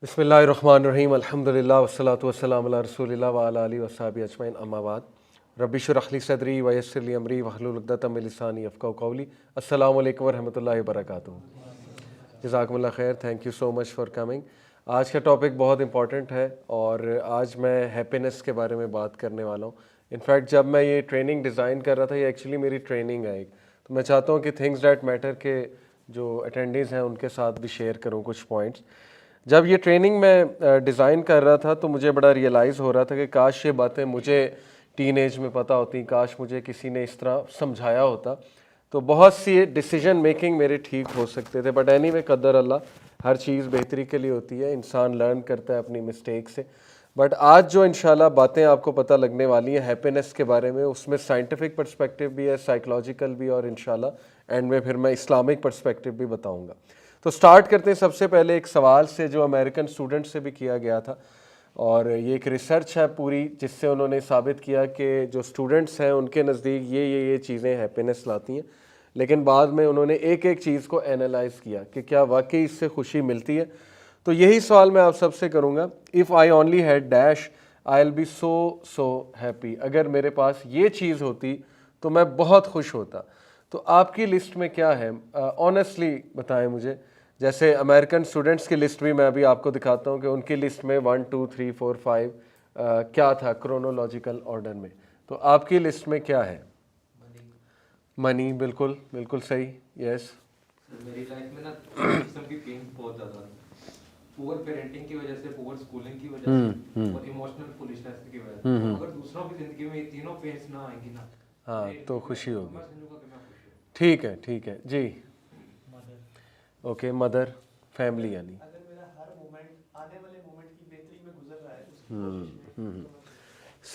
बिस्मिल्लाहिर्रहमानिर्रहीम अल्हम्दुलिल्लाह वस्सलातु वस्सलामु अला रसूलिल्लाह व अला आलिहि वस्हबिहि अजमईन अम्मा बाद। रब्बि इश्रह ली सदरी व यस्सिर ली अमरी वहलुल उक़दतम मिन लिसानी यफ़क़हू क़ौली। अस्सलामु अलैकुम व रहमतुल्लाहि व बरकातुहू। जज़ाकुमुल्लाह खैर, thank you so much for coming. आज का टॉपिक बहुत इंपॉर्टेंट है और आज मैं हैप्पीनेस के बारे में बात करने वाला हूँ। इनफैक्ट जब मैं ये ट्रेनिंग डिज़ाइन कर रहा था, ये एक्चुअली मेरी ट्रेनिंग है एक, तो मैं चाहता हूँ कि थिंग्स दैट मैटर के जो अटेंडीज़ हैं उनके साथ भी शेयर करूँ कुछ पॉइंट्स। जब ये ट्रेनिंग मैं डिज़ाइन कर रहा था तो मुझे बड़ा रियलाइज़ हो रहा था कि काश ये बातें मुझे टीन एज में पता होती, काश मुझे किसी ने इस तरह समझाया होता तो बहुत सी डिसीजन मेकिंग मेरे ठीक हो सकते थे। बट एनीवे, कदर अल्लाह, हर चीज़ बेहतरी के लिए होती है, इंसान लर्न करता है अपनी मिस्टेक से। बट आज जो इंशाल्लाह बातें आपको पता लगने वाली हैं हैप्पीनेस के बारे में, उसमें साइंटिफिक पर्सपेक्टिव भी है, साइकोलॉजिकल भी, और इंशाल्लाह एंड में फिर मैं इस्लामिक पर्सपेक्टिव भी बताऊँगा। तो स्टार्ट करते हैं सबसे पहले एक सवाल से जो अमेरिकन स्टूडेंट से भी किया गया था, और ये एक रिसर्च है पूरी जिससे उन्होंने साबित किया कि जो स्टूडेंट्स हैं उनके नज़दीक ये चीज़ें हैप्पीनेस लाती हैं। लेकिन बाद में उन्होंने एक एक चीज़ को एनालाइज किया कि क्या वाकई इससे खुशी मिलती है। तो यही सवाल मैं आप सबसे करूँगा, if I only had dash I will be so happy. अगर मेरे पास ये चीज़ होती तो मैं बहुत खुश होता। तो आपकी लिस्ट में क्या है? ऑनेस्टली बताएं मुझे। जैसे अमेरिकन स्टूडेंट्स की लिस्ट भी मैं अभी आपको दिखाता हूँ कि उनकी लिस्ट में 1 2 3 4 5 क्या था क्रोनोलॉजिकल ऑर्डर में। तो आपकी लिस्ट में क्या है? मनी, बिल्कुल बिल्कुल सही, यस। मेरी लाइफ में ना किस्म की पेन बहुत ज़्यादा है। पुअर पेरेंटिंग की वजह से, पुअर स्कूलिंग की वजह से और इमोशनल फुलिशनेस की वजह से। तो अगर दूसरों की ज़िंदगी में ये तीनों पेन्स ना आएंगी ना, हाँ तो खुशी तो होगी। मैं समझूंगा कि मैं खुश हूँ। ठीक है जी। ओके, मदर, फैमिली यानी। अगर मेरा हर मोमेंट आने वाले मोमेंट की बेहतरी में गुजर रहा है उसकी कोशिश में, तो मैं खुश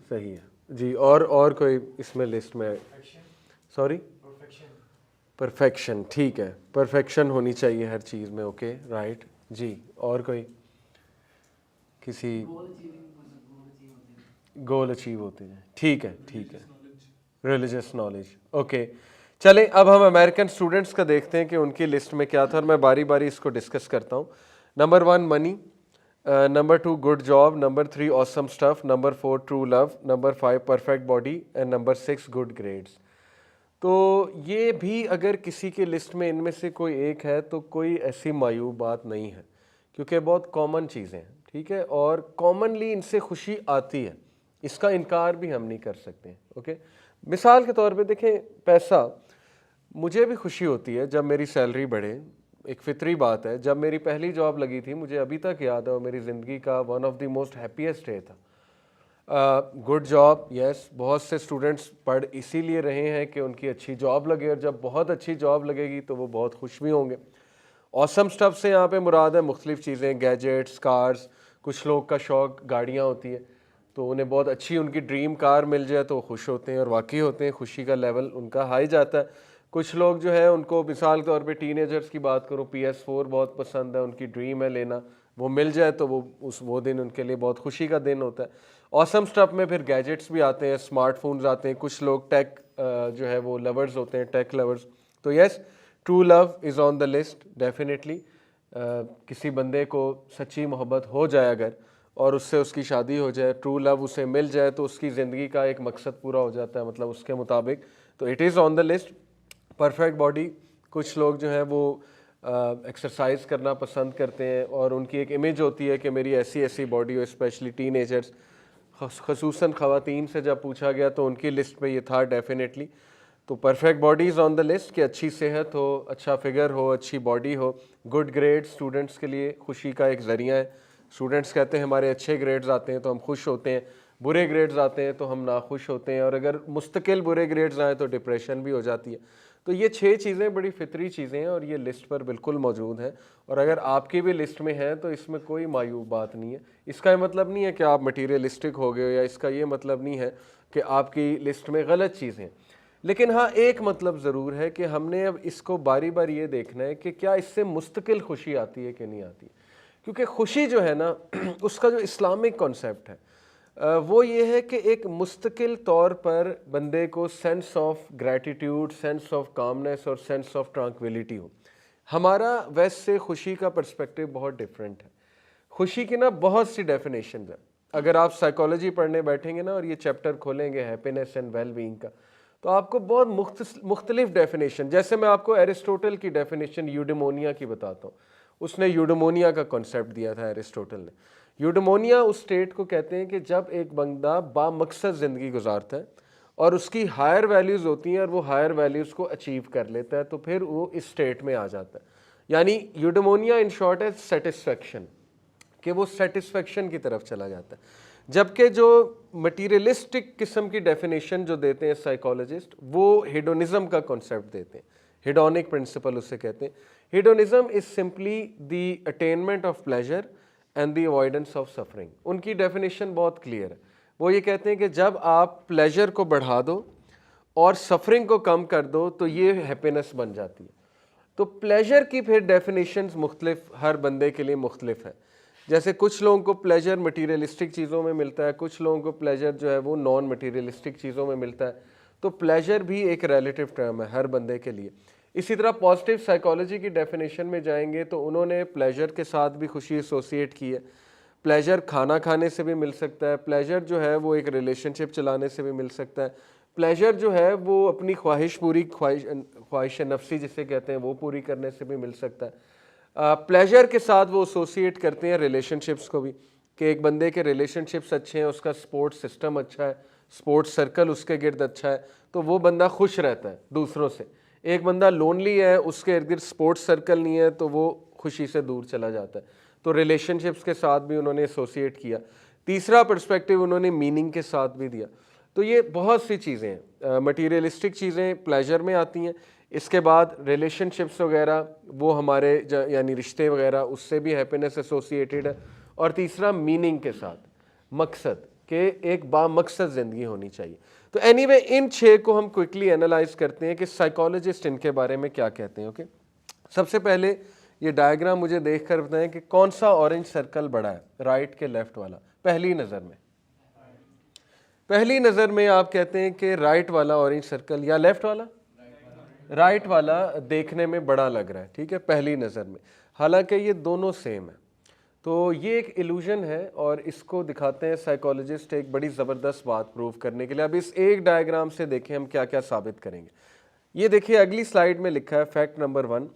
सही है जी। और कोई इसमें लिस्ट में? Sorry, perfection. परफेक्शन, ठीक है, परफेक्शन होनी चाहिए हर चीज़ में। ओके, राइट जी। और कोई किसी गोल अचीव होते हैं? ठीक है। Religious knowledge, okay. चलें, अब हम अमेरिकन स्टूडेंट्स का देखते हैं कि उनकी लिस्ट में क्या था, और मैं बारी बारी इसको डिस्कस करता हूँ। Number 1 money, number 2 good job, number 3 awesome stuff, number 4 true love, number 5 perfect body, and number 6 good grades. तो ये भी अगर किसी की लिस्ट में इनमें से कोई एक है तो कोई ऐसी मायूब बात नहीं है, क्योंकि बहुत कॉमन चीज़ें हैं, ठीक है, और कॉमनली इनसे खुशी आती है, इसका इनकार भी हम नहीं कर सकते। ओके, मिसाल के तौर पे देखें, पैसा, मुझे भी खुशी होती है जब मेरी सैलरी बढ़े, एक फितरी बात है। जब मेरी पहली जॉब लगी थी, मुझे अभी तक याद है, और मेरी ज़िंदगी का one of the most happiest day था। गुड जॉब, यस, बहुत से स्टूडेंट्स पढ़ इसीलिए रहे हैं कि उनकी अच्छी जॉब लगे, और जब बहुत अच्छी जॉब लगेगी तो वो बहुत खुश भी होंगे। ऑसम स्टफ से यहाँ पे मुराद है मुख्तलिफ चीज़ें, गैजेट्स, कार्स। कुछ लोग का शौक़ गाड़ियाँ होती है, तो उन्हें बहुत अच्छी उनकी ड्रीम कार मिल जाए तो वो खुश होते हैं, और वाकई होते हैं, खुशी का लेवल उनका हाई जाता है। कुछ लोग जो है उनको, मिसाल के तौर पे टीनेजर्स की बात करूँ, PS4 बहुत पसंद है, उनकी ड्रीम है लेना, वो मिल जाए तो वो दिन उनके लिए बहुत खुशी का दिन होता है। ऑसम स्टफ में फिर गैजेट्स भी आते हैं, स्मार्टफोन्स आते हैं, कुछ लोग टेक जो है वो लवर्स होते हैं, टेक लवर्स। तो yes, true love is on the list definitely. किसी बंदे को सच्ची मोहब्बत हो जाए अगर, और उससे उसकी शादी हो जाए, ट्रू लव उसे मिल जाए, तो उसकी ज़िंदगी का एक मकसद पूरा हो जाता है, मतलब उसके मुताबिक, तो it is on the list. Perfect body, कुछ लोग जो हैं वो एक्सरसाइज करना पसंद करते हैं, और उनकी एक इमेज होती है कि मेरी ऐसी बॉडी हो, स्पेशली टीनेजर्स, खसूसन ख़वातीन से जब पूछा गया तो उनकी लिस्ट में ये था डेफिनेटली। तो perfect body is on the list, कि अच्छी सेहत हो, अच्छा फिगर हो, अच्छी बॉडी हो। गुड ग्रेड स्टूडेंट्स के लिए खुशी का एक ज़रिया है। स्टूडेंट्स कहते हैं हमारे अच्छे ग्रेड्स आते हैं तो हम खुश होते हैं, बुरे ग्रेड्स आते हैं तो हम नाखुश होते हैं, और अगर मुस्तकिल बुरे ग्रेड्स आए तो डिप्रेशन भी हो जाती है। तो ये 6 चीज़ें बड़ी फितरी चीज़ें हैं, और ये लिस्ट पर बिल्कुल मौजूद हैं, और अगर आपकी भी लिस्ट में है तो इसमें कोई मायूब बात नहीं है। इसका ये मतलब नहीं है कि आप मटीरियलिस्टिक हो गए हो, या इसका ये मतलब नहीं है कि आपकी लिस्ट में गलत चीज़ें। लेकिन हाँ, एक मतलब ज़रूर है कि हमने अब इसको बारी बारी ये देखना है कि क्या इससे मुस्तकिल खुशी आती है कि नहीं आती। क्योंकि खुशी जो है ना उसका जो इस्लामिक कॉन्सेप्ट है वो ये है कि एक मुस्तकिल तौर पर बंदे को sense of gratitude, sense of calmness और सेंस ऑफ ट्रैंक्विलिटी हो। हमारा वैसे खुशी का पर्सपेक्टिव बहुत डिफरेंट है। खुशी की ना बहुत सी डेफिनेशन है। अगर आप साइकोलॉजी पढ़ने बैठेंगे ना और ये चैप्टर खोलेंगे हैप्पीनेस एंड वेल बीइंग का, तो आपको बहुत मुख्तलिफ डेफिनेशन, जैसे मैं आपको एरिस्टोटल की डेफिनेशन यूडेमोनिया की बताता हूँ। उसने यूडेमोनिया का कॉन्सेप्ट दिया था एरिस्टोटल ने। यूडेमोनिया उस स्टेट को कहते हैं कि जब एक बंदा बामकसद ज़िंदगी गुजारता है और उसकी हायर वैल्यूज़ होती हैं और वो हायर वैल्यूज़ को अचीव कर लेता है, तो फिर वो इस स्टेट में आ जाता है। यानी यूडेमोनिया इन शॉर्ट है सेटिस्फेक्शन, कि वो सेटिस्फेक्शन की तरफ चला जाता है। जबकि जो मटीरियलिस्टिक किस्म की डेफिनेशन जो देते हैं साइकोलॉजिस्ट, वो हेडोनिज्म का कॉन्सेप्ट देते हैं। हेडोनिक प्रिंसिपल उसे कहते हैं। Hedonism is simply the attainment of pleasure and the avoidance of suffering. उनकी डेफिनेशन बहुत क्लियर है। वो ये कहते हैं कि जब आप प्लेजर को बढ़ा दो और सफरिंग को कम कर दो तो ये हैप्पीनेस बन जाती है। तो प्लेजर की फिर डेफिनेशंस मुख्तलिफ, हर बंदे के लिए मुख्तलिफ है। जैसे कुछ लोगों को प्लेजर मटीरियलिस्टिक चीज़ों में मिलता है, कुछ लोगों को प्लेजर जो है वो नॉन मटीरियलिस्टिक चीज़ों में मिलता है। तो प्लेजर भी एक रिलेटिव टर्म है हर बंदे के लिए। इसी तरह पॉजिटिव साइकोलॉजी की डेफिनेशन में जाएंगे तो उन्होंने प्लेजर के साथ भी खुशी एसोसिएट की है। प्लेजर खाना खाने से भी मिल सकता है, प्लेजर जो है वो एक रिलेशनशिप चलाने से भी मिल सकता है, प्लेजर जो है वो अपनी ख्वाहिश नफ्सी जिसे कहते हैं वो पूरी करने से भी मिल सकता है। प्लेजर के साथ वो एसोसिएट करते हैं रिलेशनशिप्स को भी, कि एक बंदे के रिलेशनशिप्स अच्छे हैं, उसका स्पोर्ट्स सिस्टम अच्छा है, स्पोर्ट्स सर्कल उसके गिर्द अच्छा है, तो वो बंदा खुश रहता है दूसरों से। एक बंदा लोनली है, उसके इर्द गिर्द स्पोर्ट्स सर्कल नहीं है, तो वो खुशी से दूर चला जाता है। तो रिलेशनशिप्स के साथ भी उन्होंने एसोसिएट किया। तीसरा पर्सपेक्टिव उन्होंने मीनिंग के साथ भी दिया। तो ये बहुत सी चीज़ें हैं, मटीरियलिस्टिक चीज़ें प्लेजर में आती हैं। इसके बाद रिलेशनशिप्स वगैरह वो हमारे यानी रिश्ते वगैरह, उससे भी हैप्पीनेस एसोसिएटेड है। और तीसरा मीनिंग के साथ, मकसद के एक बामकसद ज़िंदगी होनी चाहिए। तो एनीवे इन 6 को हम क्विकली एनालाइज करते हैं कि साइकोलॉजिस्ट इनके बारे में क्या कहते हैं। ओके, सबसे पहले ये डायग्राम मुझे देख कर बताएं कि कौन सा ऑरेंज सर्कल बड़ा है, राइट के लेफ्ट वाला। पहली नज़र में आप कहते हैं कि राइट वाला ऑरेंज सर्कल या लेफ्ट वाला, राइट वाला देखने में बड़ा लग रहा है, ठीक है, पहली नज़र में। हालांकि ये दोनों सेम है। तो ये एक इल्यूजन है और इसको दिखाते हैं साइकोलॉजिस्ट एक बड़ी ज़बरदस्त बात प्रूव करने के लिए। अब इस एक डायग्राम से देखें हम क्या क्या साबित करेंगे। ये देखिए अगली स्लाइड में लिखा है fact number 1,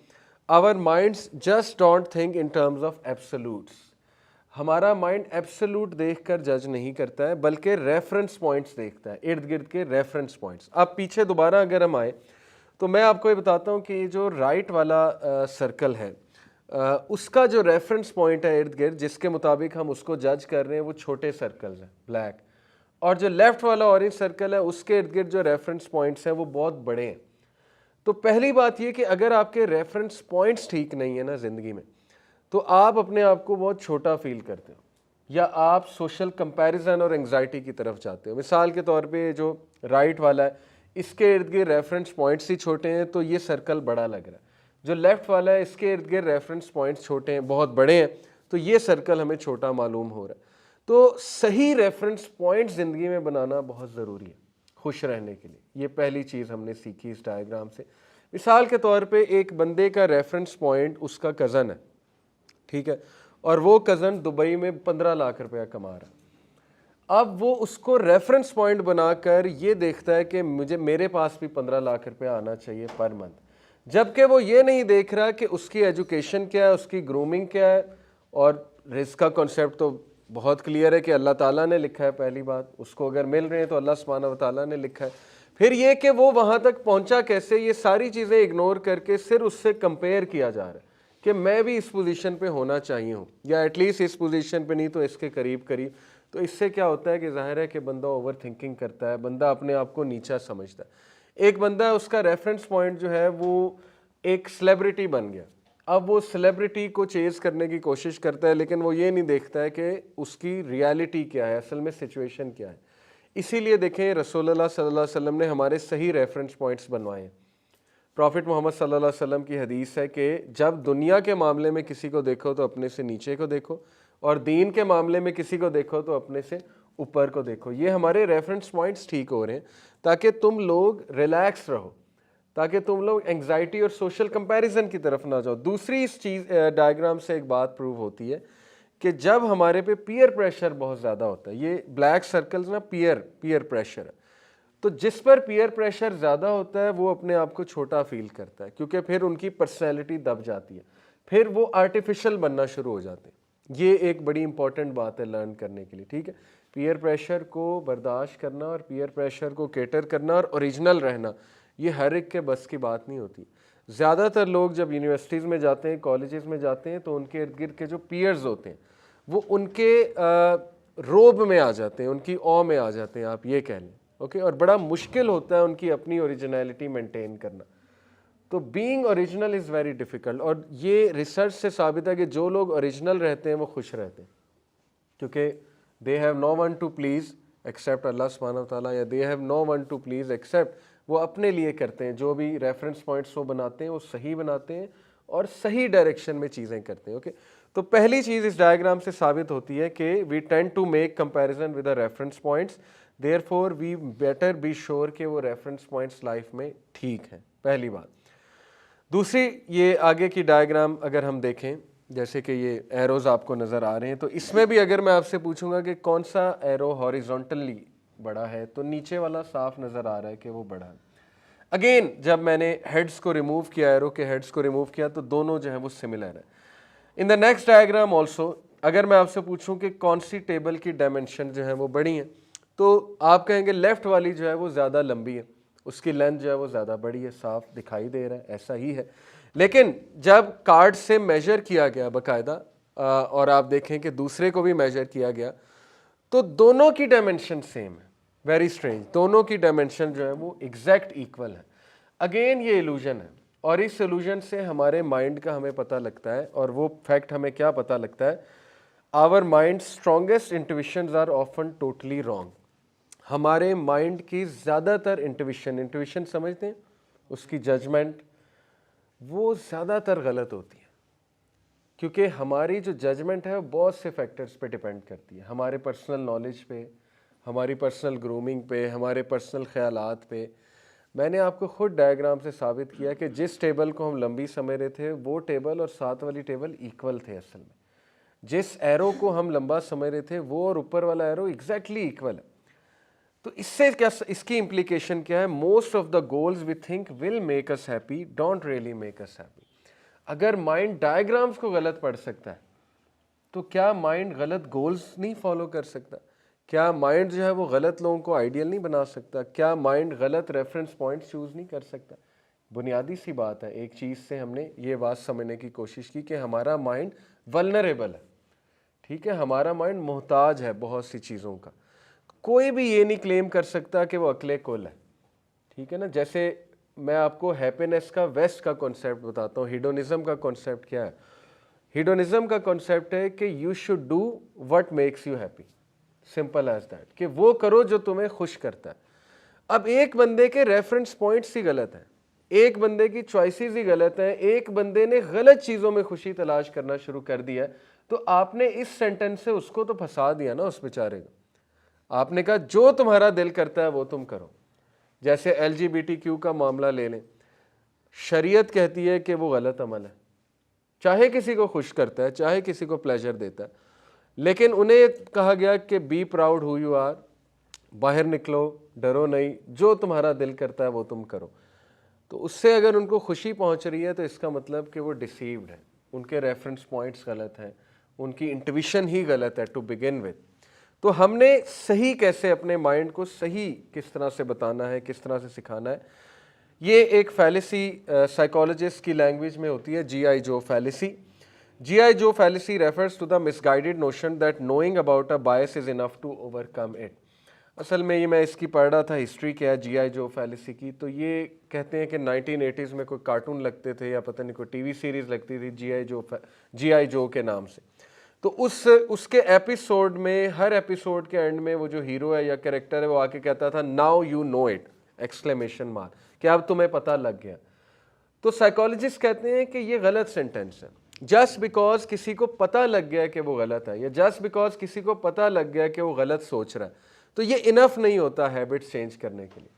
our minds just don't think in terms of absolutes. हमारा माइंड एब्सोल्यूट देखकर जज नहीं करता है, बल्कि रेफरेंस पॉइंट्स देखता है, इर्द गिर्द के रेफरेंस पॉइंट्स। अब पीछे दोबारा अगर हम आए तो मैं आपको ये बताता हूँ कि जो राइट वाला सर्कल है, उसका जो रेफरेंस पॉइंट है इर्द गिर्द, जिसके मुताबिक हम उसको जज कर रहे हैं, वो छोटे सर्कल्स हैं ब्लैक। और जो लेफ्ट वाला ऑरेंज सर्कल है, उसके इर्द गिर्द जो रेफरेंस पॉइंट्स हैं वो बहुत बड़े हैं। तो पहली बात ये कि अगर आपके रेफरेंस पॉइंट्स ठीक नहीं है ना ज़िंदगी में, तो आप अपने आप को बहुत छोटा फील करते हो, या आप सोशल कंपैरिजन और एंग्जाइटी की तरफ जाते हो। मिसाल के तौर पे जो राइट वाला है, इसके इर्द गिर्द रेफरेंस पॉइंट्स ही छोटे हैं, तो ये सर्कल बड़ा लग रहा है। जो लेफ्ट वाला है, इसके इर्द गिर्द रेफरेंस पॉइंट्स छोटे हैं, बहुत बड़े हैं, तो ये सर्कल हमें छोटा मालूम हो रहा है। तो सही रेफरेंस पॉइंट ज़िंदगी में बनाना बहुत ज़रूरी है खुश रहने के लिए। ये पहली चीज़ हमने सीखी इस डायग्राम से। मिसाल के तौर पे एक बंदे का रेफरेंस पॉइंट उसका कज़न है, ठीक है, और वो कज़न दुबई में 15 लाख रुपया कमा रहा है। अब वो उसको रेफरेंस पॉइंट बनाकर ये देखता है कि मेरे पास भी 15 लाख रुपया आना चाहिए पर मंथ, जबकि वो ये नहीं देख रहा कि उसकी एजुकेशन क्या है, उसकी ग्रूमिंग क्या है। और रिस्क का कॉन्सेप्ट तो बहुत क्लियर है कि अल्लाह ताला ने लिखा है। पहली बात, उसको अगर मिल रहे हैं तो अल्लाह सुब्हानहू व तआला ने लिखा है। फिर ये कि वो वहाँ तक पहुँचा कैसे, ये सारी चीज़ें इग्नोर करके सिर्फ उससे कंपेयर किया जा रहा है कि मैं भी इस पोजीशन पे होना चाहिए हूँ, या एटलीस्ट इस पोजीशन पे नहीं तो इसके करीब करीब। तो इससे क्या होता है कि ज़ाहिर है कि बंदा ओवर थिंकिंग करता है, बंदा अपने आप को नीचा समझता है। एक बंदा, उसका रेफरेंस पॉइंट जो है वो एक सेलिब्रिटी बन गया। अब वो सेलिब्रिटी को चेज़ करने की कोशिश करता है, लेकिन वो ये नहीं देखता है कि उसकी रियलिटी क्या है, असल में सिचुएशन क्या है। इसीलिए देखें रसूलुल्लाह सल्लल्लाहु अलैहि वसल्लम ने हमारे सही रेफरेंस पॉइंट्स बनवाए हैं। प्रॉफिट मोहम्मद सल्लल्लाहु अलैहि वसल्लम की हदीस है कि जब दुनिया के मामले में किसी को देखो तो अपने से नीचे को देखो, और दीन के मामले में किसी को देखो तो अपने से ऊपर को देखो। ये हमारे रेफरेंस पॉइंट्स ठीक हो रहे हैं ताकि तुम लोग रिलैक्स रहो, ताकि तुम लोग एंग्जाइटी और सोशल कंपैरिजन की तरफ ना जाओ। दूसरी इस चीज़ डायग्राम से एक बात प्रूव होती है कि जब हमारे पे पीयर प्रेशर बहुत ज़्यादा होता है, ये ब्लैक सर्कल्स ना पीयर प्रेशर है, तो जिस पर पीयर प्रेशर ज़्यादा होता है वो अपने आप को छोटा फील करता है, क्योंकि फिर उनकी पर्सनैलिटी दब जाती है, फिर वो आर्टिफिशियल बनना शुरू हो जाते हैं। ये एक बड़ी इंपॉर्टेंट बात है लर्न करने के लिए, ठीक है। पीयर प्रेशर को बर्दाश्त करना और पीयर प्रेशर को केटर करना और ओरिजिनल रहना, ये हर एक के बस की बात नहीं होती। ज़्यादातर लोग जब यूनिवर्सिटीज़ में जाते हैं, कॉलेजेस में जाते हैं, तो उनके इर्द गिर्द के जो पीयर्स होते हैं वो उनके रोब में आ जाते हैं, उनकी ऑ में आ जाते हैं, आप ये कह लें, ओके। और बड़ा मुश्किल होता है उनकी अपनी ओरिजिनलिटी मेंटेन करना। तो being original is very difficult, और ये रिसर्च से साबित है कि जो लोग ओरिजिनल रहते हैं वो खुश रहते हैं, क्योंकि they have no one to please except Allah सुब्हानहू व तआला, या they have no one to please except, वो अपने लिए करते हैं, जो भी रेफरेंस पॉइंट्स वो बनाते हैं वो सही बनाते हैं और सही डायरेक्शन में चीज़ें करते हैं, ओके। तो पहली चीज़ इस डायग्राम से साबित होती है कि we tend to make comparison with the reference points, therefore we better be sure कि वो रेफरेंस पॉइंट्स लाइफ में ठीक हैं, पहली बात। दूसरी, ये आगे की डायग्राम अगर हम देखें, जैसे कि ये एरोज आपको नज़र आ रहे हैं, तो इसमें भी अगर मैं आपसे पूछूंगा कि कौन सा एरो हॉरिजॉन्टली बड़ा है, तो नीचे वाला साफ नज़र आ रहा है कि वो बड़ा है। अगेन जब मैंने हेड्स को रिमूव किया, एरो के हेड्स को रिमूव किया, तो दोनों जो है वो सिमिलर है। In the next diagram also, अगर मैं आपसे पूछूं कि कौन सी टेबल की डायमेंशन जो है वो बड़ी है, तो आप कहेंगे लेफ़्ट वाली जो है वो ज़्यादा लंबी है, उसकी लेंथ जो है वो ज़्यादा बड़ी है, साफ दिखाई दे रहा है, ऐसा ही है। लेकिन जब कार्ड से मेजर किया गया बाकायदा, और आप देखें कि दूसरे को भी मेजर किया गया, तो दोनों की डायमेंशन सेम है। वेरी स्ट्रेंज, दोनों की डायमेंशन जो है वो एग्जैक्ट इक्वल है। अगेन ये इल्यूजन है, और इस इल्यूजन से हमारे माइंड का हमें पता लगता है, और वो फैक्ट हमें क्या पता लगता है, our mind strongest intuitions are often totally wrong. हमारे माइंड की ज़्यादातर इंट्यूशन समझते हैं, उसकी जजमेंट, वो ज़्यादातर गलत होती है, क्योंकि हमारी जो जजमेंट है वो बहुत से फैक्टर्स पे डिपेंड करती है, हमारे पर्सनल नॉलेज पे, हमारी पर्सनल ग्रूमिंग पे, हमारे पर्सनल ख्यालात पे। मैंने आपको खुद डायग्राम से साबित किया कि जिस टेबल को हम लंबी समझ रहे थे, वो टेबल और साथ वाली टेबल इक्वल थे असल में। जिस एरो को हम लंबा समझ रहे थे, वो और ऊपर वाला एरो एग्जैक्टली इक्वल है। तो इससे क्या, इसकी इम्प्लीकेशन क्या है, most of the goals we think will make us happy don't really make us happy. अगर माइंड डायग्राम्स को गलत पढ़ सकता है, तो क्या माइंड गलत गोल्स नहीं फॉलो कर सकता? क्या माइंड जो है वो गलत लोगों को आइडियल नहीं बना सकता? क्या माइंड गलत रेफरेंस पॉइंट चूज़ नहीं कर सकता? बुनियादी सी बात है। एक चीज़ से हमने ये बात समझने की कोशिश की कि हमारा माइंड वल्नरेबल है, ठीक है, हमारा माइंड मोहताज है बहुत सी चीज़ों का। कोई भी ये नहीं क्लेम कर सकता कि वो अकले कुल है, ठीक है ना। जैसे मैं आपको हैप्पीनेस का वेस्ट का कॉन्सेप्ट बताता हूँ, हिडोनिज्म का कॉन्सेप्ट क्या है। हिडोनिज्म का कॉन्सेप्ट है कि you should do what makes you happy, simple as that, कि वो करो जो तुम्हें खुश करता है। अब एक बंदे के रेफरेंस पॉइंट्स ही गलत हैं, एक बंदे की चॉइसेस ही गलत हैं, एक बंदे ने गलत चीज़ों में खुशी तलाश करना शुरू कर दिया है, तो आपने इस सेंटेंस से उसको तो फंसा दिया ना, उस बेचारे को। आपने कहा जो तुम्हारा दिल करता है वो तुम करो। जैसे LGBTQ का मामला ले लें, शरीयत कहती है कि वो गलत अमल है, चाहे किसी को खुश करता है, चाहे किसी को प्लेजर देता है, लेकिन उन्हें कहा गया कि be proud who you are, बाहर निकलो, डरो नहीं, जो तुम्हारा दिल करता है वो तुम करो। तो उससे अगर उनको खुशी पहुंच रही है, तो इसका मतलब कि वो डिसीव्ड है, उनके रेफरेंस पॉइंट्स गलत हैं, उनकी इंट्यूशन ही गलत है टू बिगिन विद। तो हमने सही कैसे अपने माइंड को सही किस तरह से बताना है, किस तरह से सिखाना है, ये एक फैलेसी साइकोलॉजिस्ट की लैंग्वेज में होती है, G.I. Joe fallacy. G.I. Joe fallacy refers to the misguided notion that knowing about a bias is enough to overcome it. असल में ये मैं इसकी पढ़ रहा था, हिस्ट्री क्या है G.I. Joe fallacy की, तो ये कहते हैं कि 1980s में कोई कार्टून लगते थे या पता नहीं कोई टीवी सीरीज़ लगती थी G.I. Joe के नाम से। तो उसके एपिसोड में, हर एपिसोड के एंड में वो जो हीरो है या कैरेक्टर है वो आके कहता था now you know it, exclamation mark, कि अब तुम्हें पता लग गया। तो साइकोलॉजिस्ट कहते हैं कि ये गलत सेंटेंस है। जस्ट बिकॉज किसी को पता लग गया कि वो गलत है, या जस्ट बिकॉज किसी को पता लग गया कि वो गलत सोच रहा है, तो ये इनफ नहीं होता हैबिट्स चेंज करने के लिए,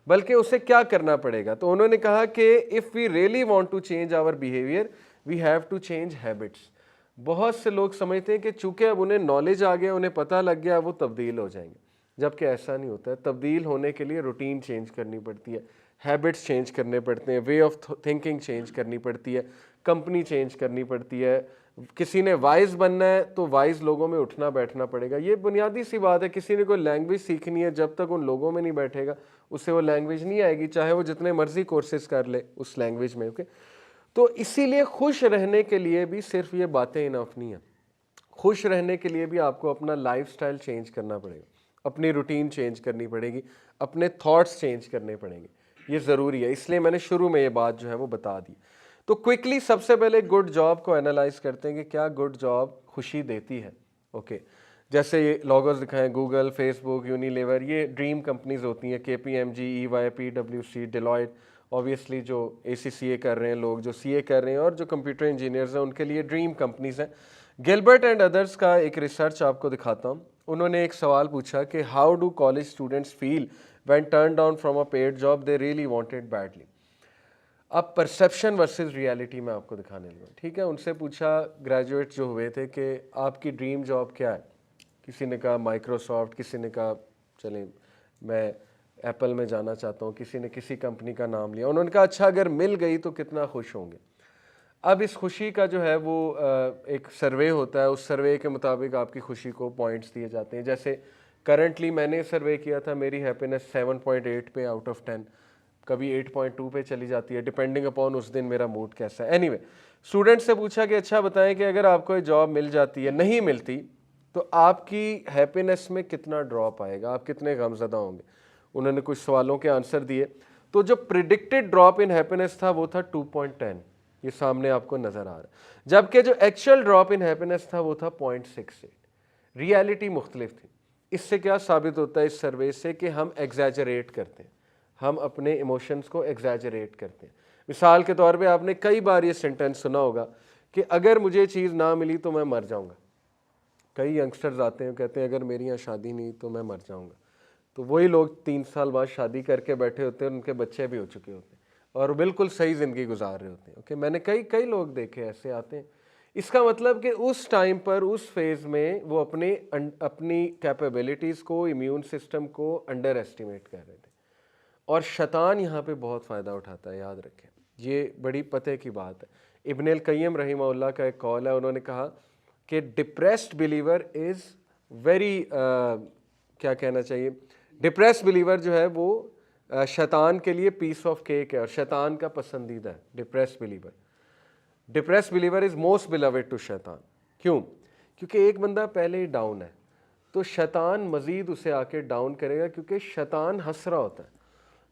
बल्कि उसे क्या करना पड़ेगा। तो उन्होंने कहा कि if we really want to change our behaviour we have to change habits. बहुत से लोग समझते हैं कि चूंकि अब उन्हें नॉलेज आ गया, उन्हें पता लग गया, वो तब्दील हो जाएंगे, जबकि ऐसा नहीं होता है। तब्दील होने के लिए रूटीन चेंज करनी पड़ती है, हैबिट्स चेंज करने पड़ते हैं, वे ऑफ थिंकिंग चेंज करनी पड़ती है, कंपनी चेंज करनी पड़ती है। किसी ने वाइज बनना है तो वाइज लोगों में उठना बैठना पड़ेगा। ये बुनियादी सी बात है। किसी ने कोई लैंग्वेज सीखनी है, जब तक उन लोगों में नहीं बैठेगा उससे वो लैंग्वेज नहीं आएगी, चाहे वो जितने मर्जी कोर्सेज कर ले उस लैंग्वेज में। ओके, तो इसीलिए खुश रहने के लिए भी सिर्फ ये बातें इनफ नहीं है। खुश रहने के लिए भी आपको अपना लाइफस्टाइल चेंज करना पड़ेगा, अपनी रूटीन चेंज करनी पड़ेगी, अपने थॉट्स चेंज करने पड़ेंगे। ये ज़रूरी है, इसलिए मैंने शुरू में ये बात जो है वो बता दी। तो क्विकली सबसे पहले गुड जॉब को एनालाइज करते हैं कि क्या गुड जॉब खुशी देती है। ओके, जैसे ये लोगोस दिखाएं, गूगल, फेसबुक, यूनिलीवर, ये ड्रीम कंपनीज होती हैं। KPMG, EY, PwC, Deloitte, obviously जो ACCA कर रहे हैं लोग, जो CA कर रहे हैं और जो कंप्यूटर इंजीनियर्स हैं, उनके लिए ड्रीम कंपनीज हैं। गिलबर्ट एंड अदर्स का एक रिसर्च आपको दिखाता हूँ। उन्होंने एक सवाल पूछा कि how do college students feel when turn down from a paid job they really wanted badly. अब परसेप्शन वर्सेस रियलिटी में आपको दिखाने लगा। ठीक है, उनसे पूछा, ग्रेजुएट जो हुए थे, कि आपकी ड्रीम जॉब क्या है। किसी ने कहा माइक्रोसॉफ्ट, किसी ने कहा चलें मैं एप्पल में जाना चाहता हूँ, किसी ने किसी कंपनी का नाम लिया। उन्होंने कहा अच्छा अगर मिल गई तो कितना खुश होंगे। अब इस खुशी का जो है वो एक सर्वे होता है, उस सर्वे के मुताबिक आपकी खुशी को पॉइंट्स दिए जाते हैं। जैसे करंटली मैंने सर्वे किया था, मेरी हैप्पीनेस 7.8 पे आउट ऑफ 10, कभी 8.2 पे चली जाती है, डिपेंडिंग अपॉन उस दिन मेरा मूड कैसा है। एनीवे, स्टूडेंट से पूछा कि अच्छा बताएं कि अगर आपको ये जॉब मिल जाती है, नहीं मिलती, तो आपकी हैप्पीनेस में कितना ड्रॉप आएगा, आप कितने गमज़दा होंगे। उन्होंने कुछ सवालों के आंसर दिए, तो जो प्रिडिक्टेड ड्रॉप इन हैप्पीनेस था वो था 2.10, ये सामने आपको नज़र आ रहा है, जबकि जो एक्चुअल ड्रॉप इन हैप्पीनेस था वो था 0.68। रियलिटी मुख्तलिफ थी। इससे क्या साबित होता है इस सर्वे से कि हम एग्जैजरेट करते हैं, हम अपने इमोशंस को एग्जैजरेट करते हैं। मिसाल के तौर पे आपने कई बार ये सेंटेंस सुना होगा कि अगर मुझे चीज़ ना मिली तो मैं मर जाऊँगा। कई यंगस्टर्स आते हैं, कहते हैं अगर मेरी यहाँ शादी नहीं तो मैं मर जाऊँगा। तो वही लोग 3 साल बाद शादी करके बैठे होते हैं, उनके बच्चे भी हो चुके होते हैं और बिल्कुल सही ज़िंदगी गुजार रहे होते हैं। ओके, मैंने कई लोग देखे ऐसे आते हैं। इसका मतलब कि उस टाइम पर, उस फेज़ में वो अपनी कैपेबिलिटीज़ को, इम्यून सिस्टम को अंडर एस्टिमेट कर रहे थे। और शैतान यहाँ पे बहुत फ़ायदा उठाता है, याद रखें, ये बड़ी पते की बात है। इब्न अल क़य्यिम रहिमहुल्लाह का एक कौल है, उन्होंने कहा कि डिप्रेस्ड बिलीवर इज़ वेरी, क्या कहना चाहिए, डिप्रेस्ड बिलीवर जो है वो शैतान के लिए पीस ऑफ केक है और शैतान का पसंदीदा है। Depressed believer is most beloved to शैतान। क्यों? क्योंकि एक बंदा पहले ही डाउन है तो शैतान मज़ीद उसे आके डाउन करेगा, क्योंकि शैतान हंस रहा होता है।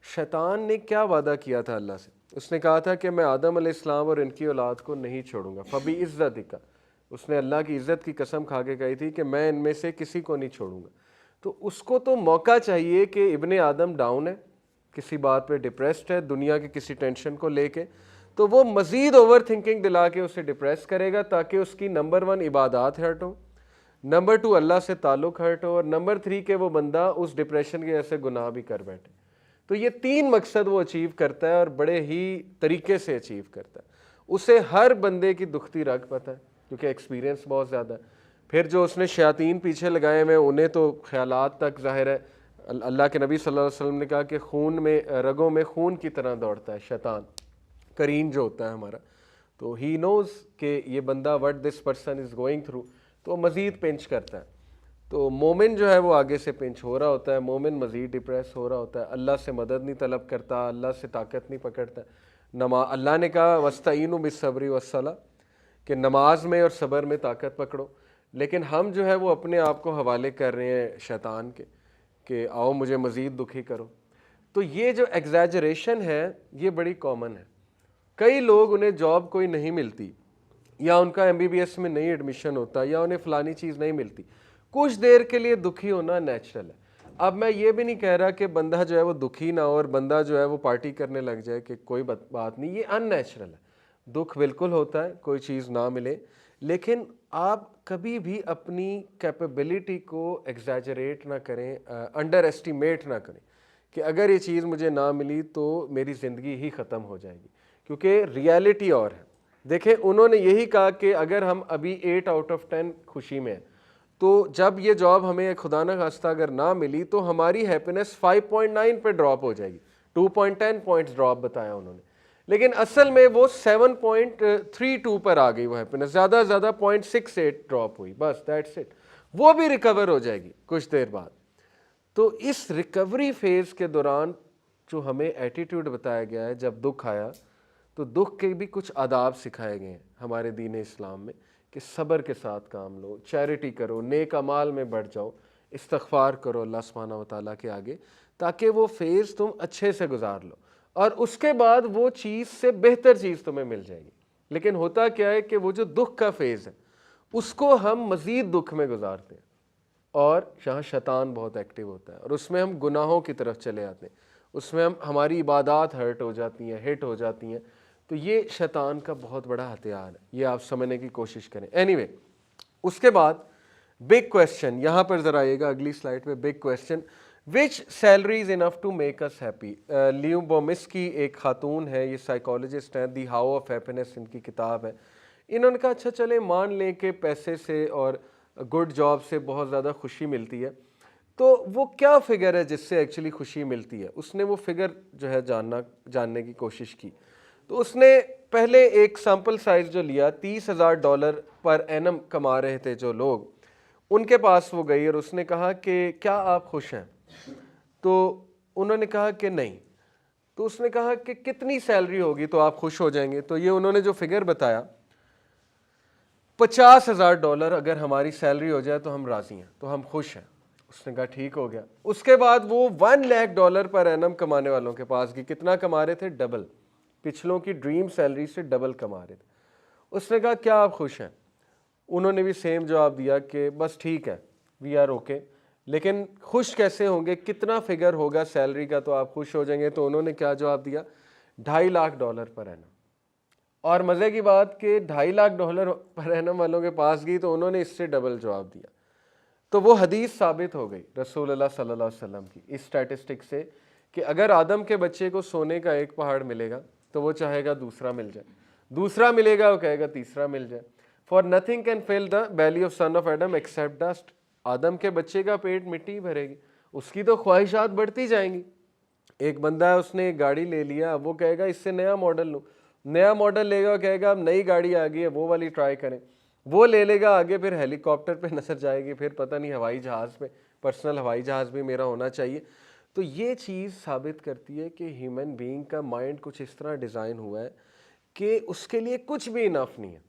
शैतान ने क्या वादा किया था अल्लाह से? उसने कहा था कि मैं आदम अलैहिस्सलाम और इनकी औलाद को नहीं छोड़ूंगा, फबी इज़्ज़तिका। उसने अल्लाह की इज़्ज़त की कसम खा के कही थी कि मैं इनमें से किसी को नहीं छोड़ूंगा। तो उसको तो मौका चाहिए कि इब्ने आदम डाउन है, किसी बात पे डिप्रेस्ड है, दुनिया के किसी टेंशन को लेके, तो वो मज़ीद ओवर थिंकिंग दिला के उसे डिप्रेस करेगा ताकि उसकी नंबर 1 इबादत हर्ट हो, नंबर 2 अल्लाह से ताल्लुक़ हर्ट हो, और नंबर 3 के वो बंदा उस डिप्रेशन के ऐसे गुनाह भी कर बैठे। तो ये 3 मकसद वो अचीव करता है और बड़े ही तरीके से अचीव करता है। उसे हर बंदे की दुखती रग पता है, क्योंकि एक्सपीरियंस बहुत ज़्यादा है। फिर जो उसने शयातीन पीछे लगाए हुए, उन्हें तो ख्यालात तक ज़ाहिर है। अल्लाह के नबी सल्लल्लाहु अलैहि वसल्लम ने कहा कि खून में, रगों में खून की तरह दौड़ता है शैतान, करीन जो होता है हमारा। तो ही नोज़ कि ये बंदा what this person is going through, तो मज़ीद पिंच करता है। तो मोमिन जो है वो आगे से पिंच हो रहा होता है, मोमिन मज़ीद डिप्रेस हो रहा होता है, अल्लाह से मदद नहीं तलब करता, अल्लाह से ताकत नहीं पकड़ता। अल्लाह ने कहा वस्तईनु बिस्सब्रि वस्सला, कि नमाज में और सब्र में ताकत पकड़ो, लेकिन हम जो है वो अपने आप को हवाले कर रहे हैं शैतान के कि आओ मुझे मज़ीद दुखी करो। तो ये जो एग्जैजरेशन है ये बड़ी कॉमन है। कई लोग, उन्हें जॉब कोई नहीं मिलती, या उनका MBBS में नहीं एडमिशन होता, या उन्हें फ़लानी चीज़ नहीं मिलती, कुछ देर के लिए दुखी होना नेचुरल है। अब मैं ये भी नहीं कह रहा कि बंदा जो है वो दुखी ना हो और बंदा जो है वो पार्टी करने लग जाए, कि कोई बात नहीं, ये अननेचुरल है। दुख बिल्कुल होता है कोई चीज़ ना मिले, लेकिन आप कभी भी अपनी कैपेबिलिटी को एग्जैजरेट ना करें, अंडर एस्टिमेट ना करें कि अगर ये चीज़ मुझे ना मिली तो मेरी ज़िंदगी ही ख़त्म हो जाएगी, क्योंकि रियलिटी और है। देखें उन्होंने यही कहा कि अगर हम अभी 8 आउट ऑफ 10 खुशी में हैं, तो जब ये जॉब हमें खुदा न खास्ता अगर ना मिली तो हमारी हैप्पीनेस 5.9 पे ड्रॉप हो जाएगी। 2.10 पॉइंट्स ड्रॉप बताया उन्होंने, लेकिन असल में वो 7.32 पर आ गई वो हैप्पीनेस, ज़्यादा से ज़्यादा 0.68 ड्रॉप हुई, बस दैट्स इट। वो भी रिकवर हो जाएगी कुछ देर बाद। तो इस रिकवरी फेज के दौरान जो हमें एटीट्यूड बताया गया है, जब दुख आया तो दुख के भी कुछ आदाब सिखाए गए हैं हमारे दीन इस्लाम में कि सब्र के साथ काम लो, चैरिटी करो, नेक अमाल में बढ़ जाओ, इस्तग़फ़ार करो अल्लाह सुब्हानहू व तआला के आगे, ताकि वो फेज़ तुम अच्छे से गुजार लो और उसके बाद वो चीज़ से बेहतर चीज़ तुम्हें मिल जाएगी। लेकिन होता क्या है कि वो जो दुख का फेज़ है उसको हम मज़ीद दुख में गुजारते हैं और यहाँ शैतान बहुत एक्टिव होता है और उसमें हम गुनाहों की तरफ चले आते हैं, उसमें हमारी इबादत हर्ट हो जाती हैं, हिट हो जाती हैं। तो ये शैतान का बहुत बड़ा हथियार है, ये आप समझने की कोशिश करें। एनीवे, उसके बाद बिग क्वेश्चन, यहाँ पर ज़रा आइएगा अगली स्लाइड पे। Big question, which salary is enough to make us happy. Lyubomirsky एक खातून है, ये साइकोलॉजिस्ट हैं, दी हाउ ऑफ हैप्पीनेस इनकी किताब है। इन्होंने कहा अच्छा चले मान लें कि पैसे से और गुड जॉब से बहुत ज़्यादा खुशी मिलती है, तो वो क्या फिगर है जिससे एक्चुअली खुशी मिलती है। उसने वो फिगर जो है जानने की कोशिश की। तो उसने पहले एक सैम्पल साइज जो लिया, $30,000 पर एनम कमा रहे थे जो लोग, उनके पास वो गई और उसने कहा कि क्या आप खुश हैं। तो उन्होंने कहा कि नहीं। तो उसने कहा कि कितनी सैलरी होगी तो आप खुश हो जाएंगे। तो ये उन्होंने जो फिगर बताया, $50,000 अगर हमारी सैलरी हो जाए तो हम राज़ी हैं, तो हम खुश हैं। उसने कहा ठीक हो गया। उसके बाद वो $1,00,000 पर एनम कमाने वालों के पास गई। कितना कमा रहे थे? डबल, पिछलों की ड्रीम सैलरी से डबल कमा रहे थे। उसने कहा क्या आप खुश हैं? उन्होंने भी सेम जवाब दिया कि बस ठीक है, वी आर ओके। लेकिन खुश कैसे होंगे, कितना फिगर होगा सैलरी का तो आप खुश हो जाएंगे? तो उन्होंने क्या जवाब दिया? $2.5 लाख पर एनम। और मज़े की बात कि $2.5 लाख पर एनम वालों के पास गई तो उन्होंने इससे डबल जवाब दिया। तो वो हदीस साबित हो गई रसूलुल्लाह सल्लल्लाहु अलैहि वसल्लम की इस स्टैटिस्टिक से कि अगर आदम के बच्चे को सोने का एक पहाड़ मिलेगा तो वो चाहेगा दूसरा मिल जाए, दूसरा मिलेगा वो कहेगा तीसरा मिल जाए। For nothing can fill the belly of son of Adam except dust. आदम के बच्चे का पेट मिट्टी भरेगी, उसकी तो ख्वाहिशात बढ़ती जाएंगी। एक बंदा है, उसने एक गाड़ी ले लिया, वो कहेगा इससे नया मॉडल लूँ, नया मॉडल लेगा, कहेगा अब नई गाड़ी आ गई है वो वाली ट्राई करें, वो ले लेगा, आगे फिर हेलीकॉप्टर पे नजर जाएगी, फिर पता नहीं हवाई जहाज़ पे, पर्सनल हवाई जहाज़ भी मेरा होना चाहिए। तो ये चीज़ साबित करती है कि ह्यूमन बीइंग का माइंड कुछ इस तरह डिज़ाइन हुआ है कि उसके लिए कुछ भी इनफ नहीं है।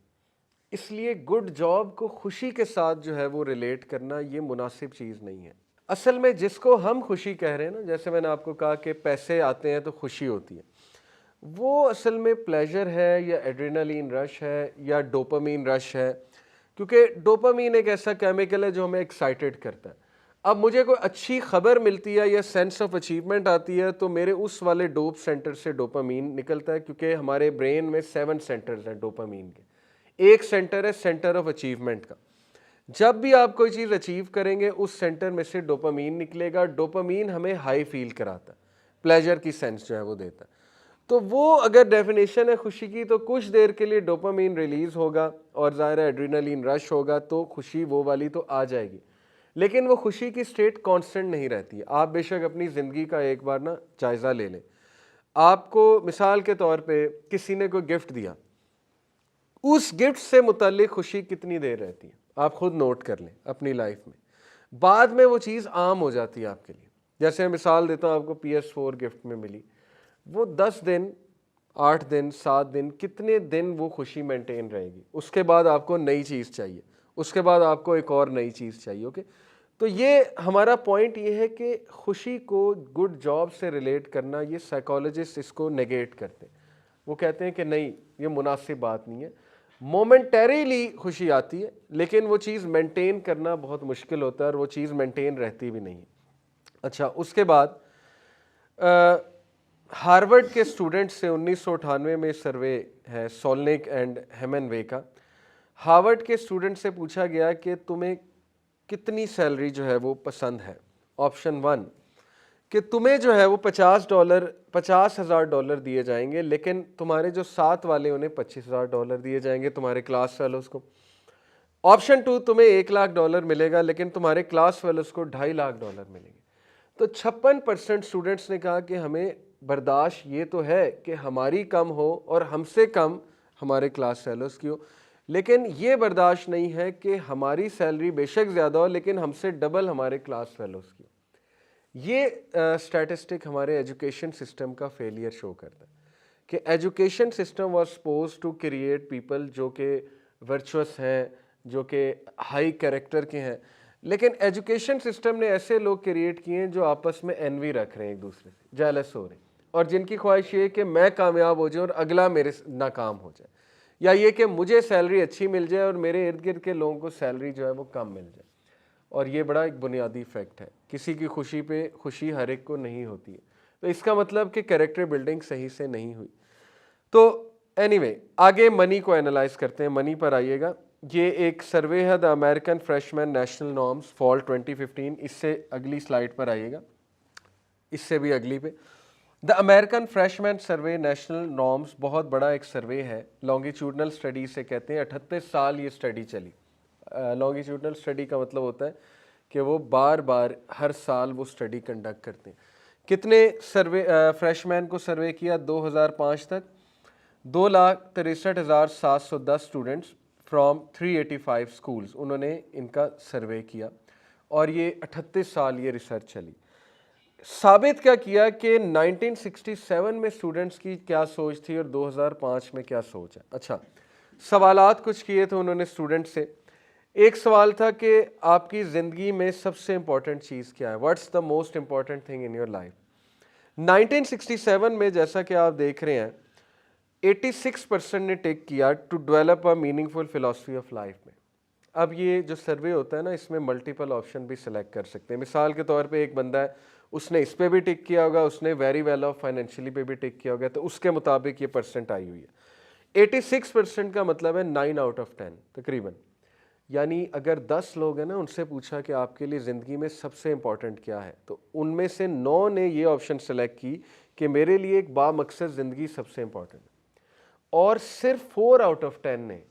इसलिए गुड जॉब को खुशी के साथ जो है वो रिलेट करना ये मुनासिब चीज़ नहीं है। असल में जिसको हम खुशी कह रहे हैं ना, जैसे मैंने आपको कहा कि पैसे आते हैं तो खुशी होती है, वो असल में प्लेजर है या एड्रेनलिन रश है या डोपामीन रश है। क्योंकि डोपामीन एक ऐसा केमिकल है जो हमें एक्साइटेड करता है। अब मुझे कोई अच्छी खबर मिलती है या सेंस ऑफ अचीवमेंट आती है तो मेरे उस वाले डोप सेंटर से डोपामीन निकलता है, क्योंकि हमारे ब्रेन में 7 सेंटर्स हैं डोपामीन के। एक सेंटर है सेंटर ऑफ अचीवमेंट का। जब भी आप कोई चीज़ अचीव करेंगे उस सेंटर में से डोपामीन निकलेगा। डोपामीन हमें हाई फील कराता है, प्लेजर की सेंस जो है वो देता है। तो वो अगर डेफिनेशन है खुशी की, तो कुछ देर के लिए डोपामीन रिलीज होगा और ज़ाहिर है एड्रेनलिन रश होगा, तो खुशी वो वाली तो आ जाएगी। लेकिन वो खुशी की स्टेट कांस्टेंट नहीं रहती है। आप बेशक अपनी ज़िंदगी का एक बार ना जायज़ा ले लें। आपको मिसाल के तौर पे किसी ने कोई गिफ्ट दिया, उस गिफ्ट से मुतल्लिक खुशी कितनी देर रहती है आप खुद नोट कर लें अपनी लाइफ में। बाद में वो चीज़ आम हो जाती है आपके लिए। जैसे मिसाल देता हूँ, आपको PS4 गिफ्ट में मिली, वो 10 दिन, 8 दिन, 7 दिन, कितने दिन वो खुशी मेंटेन रहेगी। उसके बाद आपको नई चीज़ चाहिए, उसके बाद आपको एक और नई चीज़ चाहिए। ओके, तो ये हमारा पॉइंट ये है कि खुशी को गुड जॉब से रिलेट करना, ये साइकोलॉजिस्ट इसको नेगेट करते हैं। वो कहते हैं कि नहीं, ये मुनासिब बात नहीं है। मोमेंटरीली खुशी आती है लेकिन वो चीज़ मेंटेन करना बहुत मुश्किल होता है और वो चीज़ मेंटेन रहती भी नहीं है। अच्छा, उसके बाद हार्वर्ड के स्टूडेंट से 1998 में सर्वे है, सोलनिक एंड हेमनवे का। हार्वर्ड के स्टूडेंट से पूछा गया कि तुम्हें कितनी सैलरी जो है वो पसंद है। ऑप्शन 1 कि तुम्हें जो है वो $50,000 दिए जाएंगे, लेकिन तुम्हारे जो साथ वाले उन्हें $25,000 दिए जाएंगे, तुम्हारे क्लास फेलोज को। ऑप्शन 2, तुम्हें $1,00,000 मिलेगा, लेकिन तुम्हारे क्लास फेलोज को $250,000 मिलेंगे। तो 56% स्टूडेंट्स ने कहा कि हमें बर्दाश्त ये तो है कि हमारी कम हो और हमसे कम हमारे क्लास फेलोज की हो, लेकिन ये बर्दाश्त नहीं है कि हमारी सैलरी बेशक ज़्यादा हो लेकिन हमसे डबल हमारे क्लास फेलोज की हो। ये स्टैटिस्टिक हमारे एजुकेशन सिस्टम का फेलियर शो करता है कि education system was suppose to create people जो कि वर्चुअस हैं, जो कि हाई कैरेक्टर के हैं, लेकिन एजुकेशन सिस्टम ने ऐसे लोग क्रिएट किए हैं जो आपस में एनवी रख रहे हैं, एक दूसरे से जेलस हो रहे हैं, और जिनकी ख्वाहिश ये है कि मैं कामयाब हो जाऊँ और अगला मेरे नाकाम हो जाए, या ये कि मुझे सैलरी अच्छी मिल जाए और मेरे इर्द गिर्द के लोगों को सैलरी जो है वो कम मिल जाए। और ये बड़ा एक बुनियादी फैक्ट है, किसी की खुशी पे खुशी हर एक को नहीं होती है। तो इसका मतलब कि कैरेक्टर बिल्डिंग सही से नहीं हुई। तो एनीवे, आगे मनी को एनालाइज करते हैं। मनी पर आइएगा। ये एक सर्वे है, the American freshman national norms fall 2015। इससे अगली स्लाइड पर आइएगा, इससे भी अगली पे। The American freshman survey national norms बहुत बड़ा एक सर्वे है, लॉन्गिट्यूडनल स्टडी से कहते हैं। 38 साल ये स्टडी चली। लॉन्गिट्यूडनल स्टडी का मतलब होता है कि वो बार बार हर साल वो स्टडी कंडक्ट करते हैं। कितने सर्वे फ्रेशमैन को सर्वे किया 2005 तक? 2,63,710 स्टूडेंट्स फ्रॉम 385 स्कूल्स, उन्होंने इनका सर्वे किया, और ये 38 साल ये रिसर्च चली। साबित क्या किया कि 1967 में स्टूडेंट्स की क्या सोच थी और 2005 में क्या सोच है। अच्छा, सवालात कुछ किए थे उन्होंने स्टूडेंट से। एक सवाल था कि आपकी ज़िंदगी में सबसे इम्पॉर्टेंट चीज़ क्या है, what's the most important thing in your life. 1967 में जैसा कि आप देख रहे हैं 86% ने टिक किया to develop a meaningful philosophy of life में। अब ये जो सर्वे होता है ना, इसमें मल्टीपल ऑप्शन भी सिलेक्ट कर सकते हैं। मिसाल के तौर पे एक बंदा है, उसने इस पे भी टिक किया होगा, उसने वेरी वेल ऑफ फाइनेंशियली पे भी टिक किया होगा, तो उसके मुताबिक ये परसेंट आई हुई है। 86% का मतलब है 9 आउट ऑफ 10 तकरीबन। यानी अगर 10 लोग हैं ना, उनसे पूछा कि आपके लिए ज़िंदगी में सबसे इम्पॉर्टेंट क्या है, तो उनमें से 9 ने ये ऑप्शन सेलेक्ट की कि मेरे लिए एक बामकसद ज़िंदगी सबसे इम्पॉर्टेंट है, और सिर्फ 4 आउट ऑफ 10 ने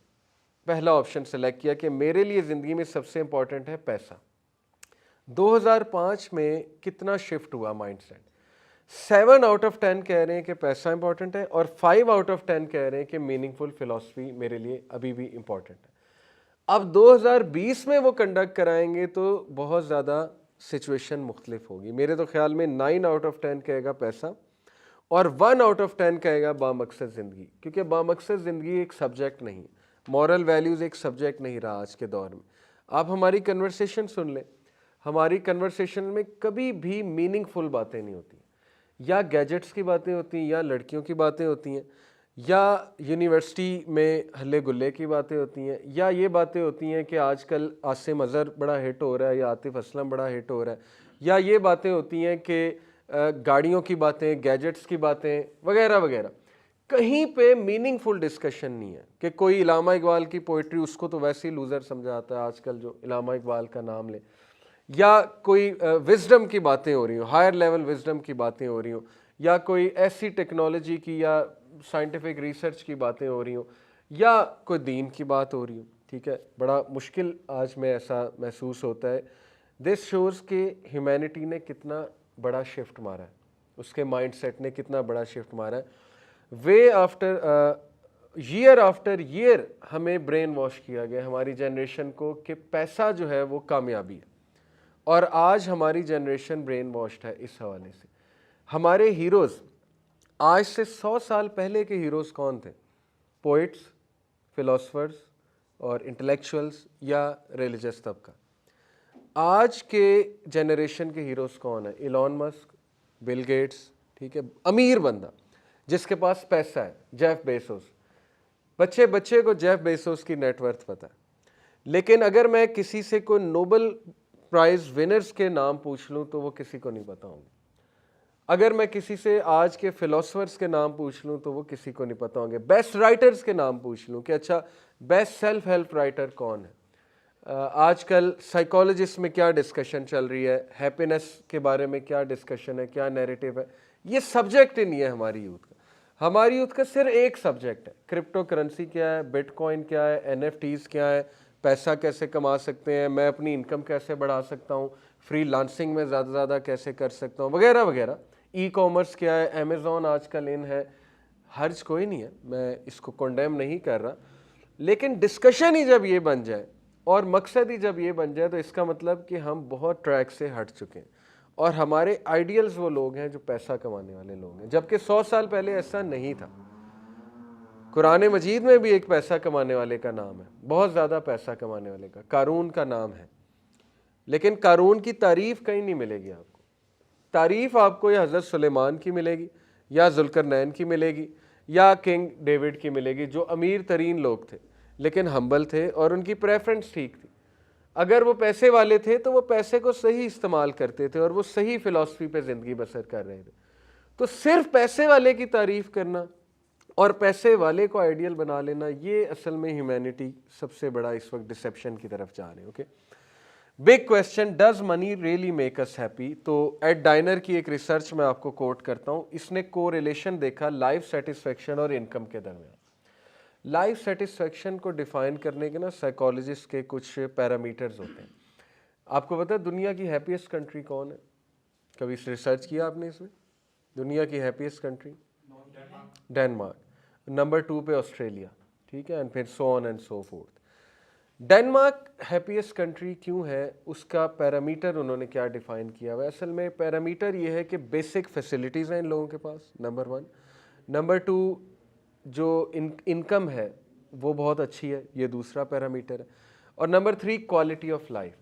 पहला ऑप्शन सेलेक्ट किया कि मेरे लिए ज़िंदगी में सबसे इम्पॉर्टेंट है पैसा। 2005 में कितना शिफ्ट हुआ माइंडसेट? 7 आउट ऑफ 10 कह रहे हैं कि पैसा इंपॉर्टेंट है, और 5 आउट ऑफ 10 कह रहे हैं कि मीनिंगफुल फिलॉसफी मेरे लिए अभी भी इंपॉर्टेंट है। अब 2020 में वो कंडक्ट कराएंगे तो बहुत ज़्यादा सिचुएशन मुख्तलिफ होगी। मेरे तो ख्याल में 9 आउट ऑफ 10 कहेगा पैसा, और 1 आउट ऑफ 10 कहेगा बामकसद ज़िंदगी, क्योंकि बामकसद ज़िंदगी एक सब्जेक्ट नहीं, मॉरल वैल्यूज़ एक सब्जेक्ट नहीं रहा आज के दौर में। आप हमारी कन्वर्सेशन सुन लें, हमारी कन्वर्सेशन में कभी भी मीनिंगफुल बातें नहीं होती, या गैजेट्स की बातें होती हैं, या लड़कियों की बातें होती हैं, या यूनिवर्सिटी में हल्ले गुल्ले की बातें होती हैं, या ये बातें होती हैं कि आजकल आसिम अज़हर बड़ा हिट हो रहा है या आतिफ असलम बड़ा हिट हो रहा है, या ये बातें होती हैं कि गाड़ियों की बातें, गैजेट्स की बातें वगैरह वगैरह। कहीं पे मीनिंगफुल डिस्कशन नहीं है कि कोई इलामा इकबाल की पोइट्री, उसको तो वैसे ही लूज़र समझा आता है आजकल जो इलामा इकबाल का नाम ले, या कोई विजडम की बातें हो रही हो, हायर लेवल विजडम की बातें हो रही हो, या कोई ऐसी टेक्नोलॉजी की या साइंटिफिक रिसर्च की बातें हो रही हो, या कोई दीन की बात हो रही हो। ठीक है, बड़ा मुश्किल आज में ऐसा महसूस होता है। दिस शोज़ के ह्यूमैनिटी ने कितना बड़ा शिफ्ट मारा है, उसके माइंडसेट ने कितना बड़ा शिफ्ट मारा है। वे आफ्टर ईयर हमें ब्रेन वॉश किया गया, हमारी जनरेशन को, कि पैसा जो है वो कामयाबी है, और आज हमारी जनरेशन ब्रेन वॉश्ड है इस हवाले से। हमारे हीरोज़ आज से 100 साल पहले के हीरोज़ कौन थे? पोइट्स, फिलोसफर्स और इंटेलेक्चुअल्स, या रिलीजियस तबका। आज के जनरेशन के हीरोज़ कौन है? इलॉन मस्क, बिल गेट्स, ठीक है, अमीर बंदा जिसके पास पैसा है, जेफ बेसोस। बच्चे बच्चे को जेफ बेसोस की नेटवर्थ पता है, लेकिन अगर मैं किसी से कोई नोबल प्राइज़ विनर्स के नाम पूछ लूँ तो वो किसी को नहीं पता होंगे। अगर मैं किसी से आज के फिलोसफर्स के नाम पूछ लूँ तो वो किसी को नहीं पता होंगे। बेस्ट राइटर्स के नाम पूछ लूँ कि अच्छा बेस्ट सेल्फ हेल्प राइटर कौन है, आजकल साइकोलॉजिस्ट में क्या डिस्कशन चल रही है, हैप्पीनेस के बारे में क्या डिस्कशन है, क्या नैरेटिव है, ये सब्जेक्ट ही नहीं है हमारी यूथ का। हमारी यूथ का सिर्फ एक सब्जेक्ट है, क्रिप्टो करेंसी क्या है, बिटकॉइन क्या है, एनएफटीज क्या है, पैसा कैसे कमा सकते हैं, मैं अपनी इनकम कैसे बढ़ा सकता हूँ, फ्रीलांसिंग में ज़्यादा से ज़्यादा कैसे कर सकता हूँ, वगैरह वगैरह। ई कॉमर्स क्या है, अमेज़ॉन आजकल इन है, हर्ज कोई नहीं है, मैं इसको कंडेम नहीं कर रहा, लेकिन डिस्कशन ही जब ये बन जाए और मकसद ही जब ये बन जाए तो इसका मतलब कि हम बहुत ट्रैक से हट चुके हैं और हमारे आइडियल्स वो लोग हैं जो पैसा कमाने वाले लोग हैं, जबकि 100 साल पहले ऐसा नहीं था। कुरान मजीद में भी एक पैसा कमाने वाले का नाम है, बहुत ज़्यादा पैसा कमाने वाले का, कारून का नाम है, लेकिन कारून की तारीफ कहीं नहीं मिलेगी आपको। तारीफ आपको या हज़रत सुलेमान की मिलेगी, या जुल्करनैन की मिलेगी, या किंग डेविड की मिलेगी, जो अमीर तरीन लोग थे लेकिन हम्बल थे और उनकी प्रेफरेंस ठीक थी। अगर वो पैसे वाले थे तो वो पैसे को सही इस्तेमाल करते थे और वो सही फ़िलॉसफी पे ज़िंदगी बसर कर रहे थे। तो सिर्फ पैसे वाले की तारीफ़ करना और पैसे वाले को आइडियल बना लेना, ये असल में ह्यूमैनिटी सबसे बड़ा इस वक्त डिसेप्शन की तरफ जा रहे हैं। Okay, big question, does money really make us happy? तो एड डाइनर की एक रिसर्च मैं आपको कोट करता हूँ, इसने कोरिलेशन देखा लाइफ सेटिस्फेक्शन और इनकम के दरमियान। लाइफ सेटिस्फेक्शन को डिफाइन करने के ना साइकोलॉजिस्ट के कुछ पैरामीटर्स होते हैं। आपको पता है दुनिया की हैप्पीएस्ट कंट्री कौन है? कभी रिसर्च किया आपने इसमें? दुनिया की हैप्पीएस्ट कंट्री डेनमार्क, नंबर 2 पे ऑस्ट्रेलिया, ठीक है, एंड फिर so on and so fourth. Denmark happiest country क्यों है, उसका पैरामीटर उन्होंने क्या डिफाइन किया हुआ है? असल में पैरामीटर ये है कि बेसिक फैसिलिटीज़ हैं इन लोगों के पास, नंबर 1। नंबर 2, जो इनकम है वो बहुत अच्छी है, ये दूसरा पैरामीटर है। और नंबर 3, क्वालिटी ऑफ लाइफ।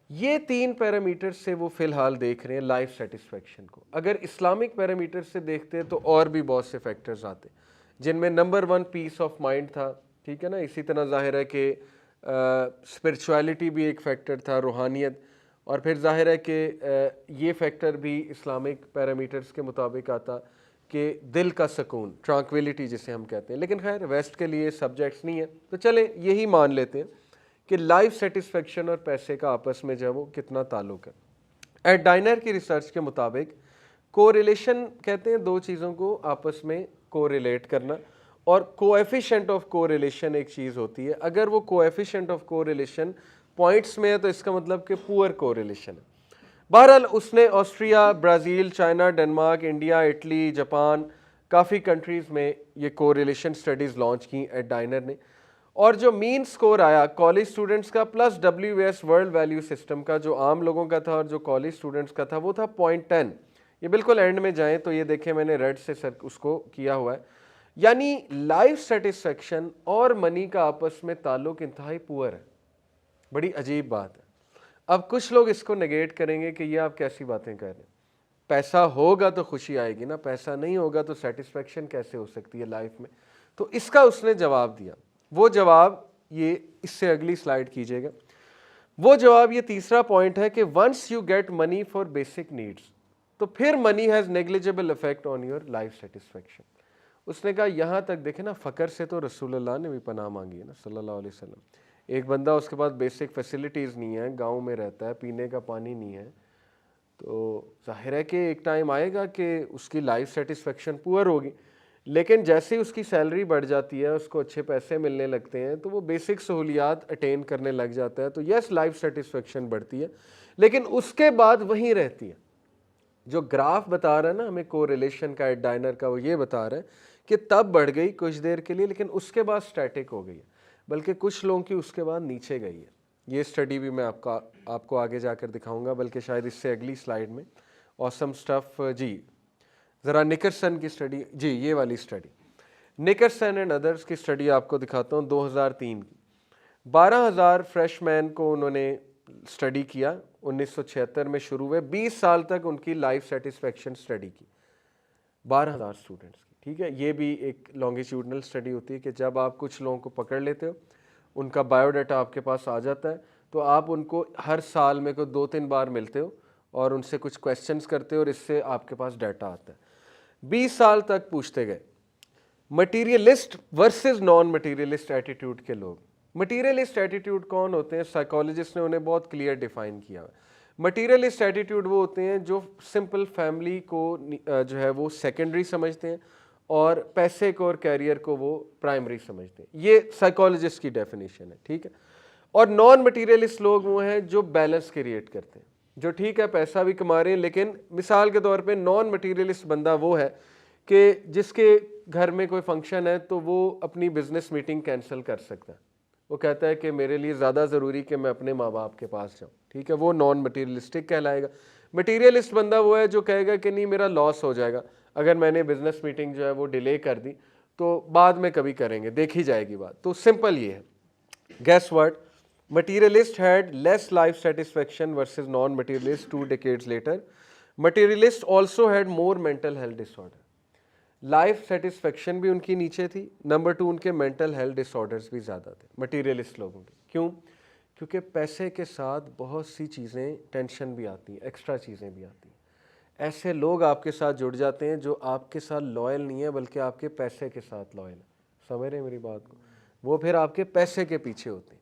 ये 3 पैरामीटर से वो फ़िलहाल देख रहे हैं लाइफ सेटिस्फेक्शन को। अगर इस्लामिक पैरामीटर से देखते हैं तो और भी बहुत से फैक्टर्स आते, जिनमें नंबर 1 पीस ऑफ माइंड था, ठीक है ना। इसी तरह जाहिर है कि स्पिरिचुअलिटी भी एक फैक्टर था, रूहानियत, और फिर जाहिर है कि ये फैक्टर भी इस्लामिक पैरामीटर्स के मुताबिक आता कि दिल का सुकून, ट्रैंक्विलिटी जिसे हम कहते हैं। लेकिन खैर वेस्ट के लिए सब्जेक्ट्स नहीं है, तो चले यही मान लेते हैं कि लाइफ सेटिस्फेक्शन और पैसे का आपस में जो है वो कितना ताल्लुक है। एट डाइनर की रिसर्च के मुताबिक कोरिलेशन कहते हैं दो चीज़ों को आपस में कोरिलेट करना, और कोएफिशिएंट ऑफ कोरिलेशन एक चीज़ होती है। अगर वो कोएफिशिएंट ऑफ कोरिलेशन पॉइंट्स में है तो इसका मतलब कि पुअर कोरिलेशन है। बहरहाल उसने Austria, Brazil, China, Denmark, India, Italy, Japan, काफ़ी कंट्रीज़ में ये कोरिलेशन स्टडीज़ लॉन्च की एट डाइनर ने, और जो मीन स्कोर आया कॉलेज स्टूडेंट्स का plus WS world value system का, जो आम लोगों का था और जो कॉलेज स्टूडेंट्स का था, वो था 0.10। ये बिल्कुल एंड में जाएं तो ये देखें मैंने रेड से सर उसको किया हुआ है, यानी लाइफ सेटिस्फेक्शन और मनी का आपस में ताल्लुक इंतहाई पुअर है। बड़ी अजीब बात है। अब कुछ लोग इसको नेगेट करेंगे कि ये आप कैसी बातें कर रहे हैं, पैसा होगा तो खुशी आएगी ना, पैसा नहीं होगा तो सेटिस्फेक्शन कैसे हो सकती है लाइफ में? तो इसका उसने जवाब दिया। वो जवाब ये, इससे अगली स्लाइड कीजिएगा, वो जवाब ये तीसरा पॉइंट है कि once you get money for basic needs, तो फिर money has negligible effect on your life satisfaction. उसने कहा यहाँ तक देखे ना, फ़कर से तो रसूलुल्लाह ने भी पनाह मांगी है ना, सल्लल्लाहु अलैहि वसल्लम। एक बंदा उसके पास बेसिक फैसिलिटीज़ नहीं है, गांव में रहता है, पीने का पानी नहीं है, तो जाहिर है कि एक टाइम आएगा कि उसकी लाइफ सेटिस्फेक्शन पुअर होगी। लेकिन जैसे ही उसकी सैलरी बढ़ जाती है, उसको अच्छे पैसे मिलने लगते हैं, तो वो बेसिक सहूलियात अटेन करने लग जाता है, तो यस लाइफ सेटिस्फेक्शन बढ़ती है, लेकिन उसके बाद वहीं रहती है। जो ग्राफ बता रहा है ना हमें कोरिलेशन का, एट डाइनर का, वो ये बता रहा है कि तब बढ़ गई कुछ देर के लिए, लेकिन उसके बाद स्टैटिक हो गई है, बल्कि कुछ लोगों की उसके बाद नीचे गई है। ये स्टडी भी मैं आपको आगे जाकर दिखाऊंगा, बल्कि शायद इससे अगली स्लाइड में। ऑसम स्टफ जी, ज़रा निकरसन की स्टडी जी, ये वाली स्टडी निकरसन एंड अदर्स की स्टडी आपको दिखाता हूँ 2003 की। 12,000 फ्रेशमैन को उन्होंने स्टडी किया, 1976 में शुरू हुए, 20 साल तक उनकी लाइफ सेटिस्फेक्शन स्टडी की, 12,000 स्टूडेंट्स की, ठीक है। ये भी एक लॉन्गिट्यूडनल स्टडी होती है कि जब आप कुछ लोगों को पकड़ लेते हो, उनका बायोडाटा आपके पास आ जाता है, तो आप उनको हर साल में को 2-3 बार मिलते हो और उनसे कुछ क्वेश्चंस करते हो, और इससे आपके पास डाटा आता है। 20 साल तक पूछते गए, materialist versus non materialist attitude के लोग, मटीरियलिस्ट एटीट्यूड कौन होते हैं? साइकोलॉजिस्ट ने उन्हें बहुत क्लियर डिफाइन किया है। मटीरियलिस्ट एटीट्यूड वो होते हैं जो सिंपल फैमिली को जो है वो सेकेंडरी समझते हैं और पैसे को और कैरियर को वो प्राइमरी समझते हैं। ये साइकोलॉजिस्ट की डेफिनेशन है, ठीक है। और नॉन मटीरियलिस्ट लोग वो हैं जो बैलेंस क्रिएट करते हैं, जो ठीक है पैसा भी कमा रहे हैं, लेकिन मिसाल के तौर पे नॉन मटीरियलिस्ट बंदा वो है कि जिसके घर में कोई फंक्शन है तो वो अपनी बिजनेस मीटिंग कैंसिल कर सकता है। वो कहता है कि मेरे लिए ज़्यादा ज़रूरी कि मैं अपने माँ बाप के पास जाऊँ, ठीक है, वो नॉन मटीरियलिस्टिक कहलाएगा। मटीरियलिस्ट बंदा वो है जो कहेगा कि नहीं मेरा लॉस हो जाएगा अगर मैंने बिजनेस मीटिंग जो है वो डिले कर दी, तो बाद में कभी करेंगे, देखी जाएगी बात। तो सिंपल ये है, guess what, materialist had less life satisfaction versus non-materialist 2 decades later. Materialist also had more mental health disorder. Life satisfaction भी उनकी नीचे थी, नंबर 2 उनके मेंटल हेल्थ डिसऑर्डर्स भी ज़्यादा थे मटीरियलिस्ट लोगों के। क्यों? क्योंकि पैसे के साथ बहुत सी चीज़ें, टेंशन भी आती हैं, एक्स्ट्रा चीज़ें भी आती हैं। ऐसे लोग आपके साथ जुड़ जाते हैं जो आपके साथ लॉयल नहीं है बल्कि आपके पैसे के साथ लॉयल है। समझ रहे हैं मेरी बात को? वो फिर आपके पैसे के पीछे होते हैं।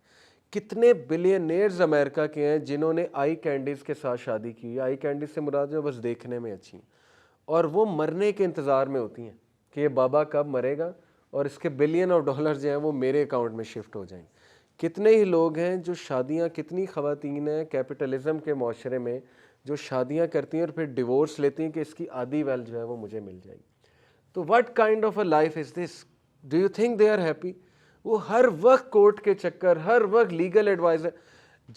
कितने बिलियनेयर्स अमेरिका के हैं जिन्होंने आई कैंडीज़ के साथ शादी की। आई कैंडीज से मुराद जो बस देखने में अच्छी हैं और वो मरने के इंतज़ार में होती हैं कि ये बाबा कब मरेगा और इसके बिलियन ऑफ डॉलर जो हैं वो मेरे अकाउंट में शिफ्ट हो जाएंगे। कितने ही लोग हैं जो शादियां, कितनी ख़वातीन हैं कैपिटलिज्म के माशरे में जो शादियां करती हैं और फिर डिवोर्स लेती हैं कि इसकी आधी वेल्थ जो है वो मुझे मिल जाएगी। तो what kind of a life is this? Do you think they are happy? वो हर वक्त कोर्ट के चक्कर, हर वक्त लीगल एडवाइज़र।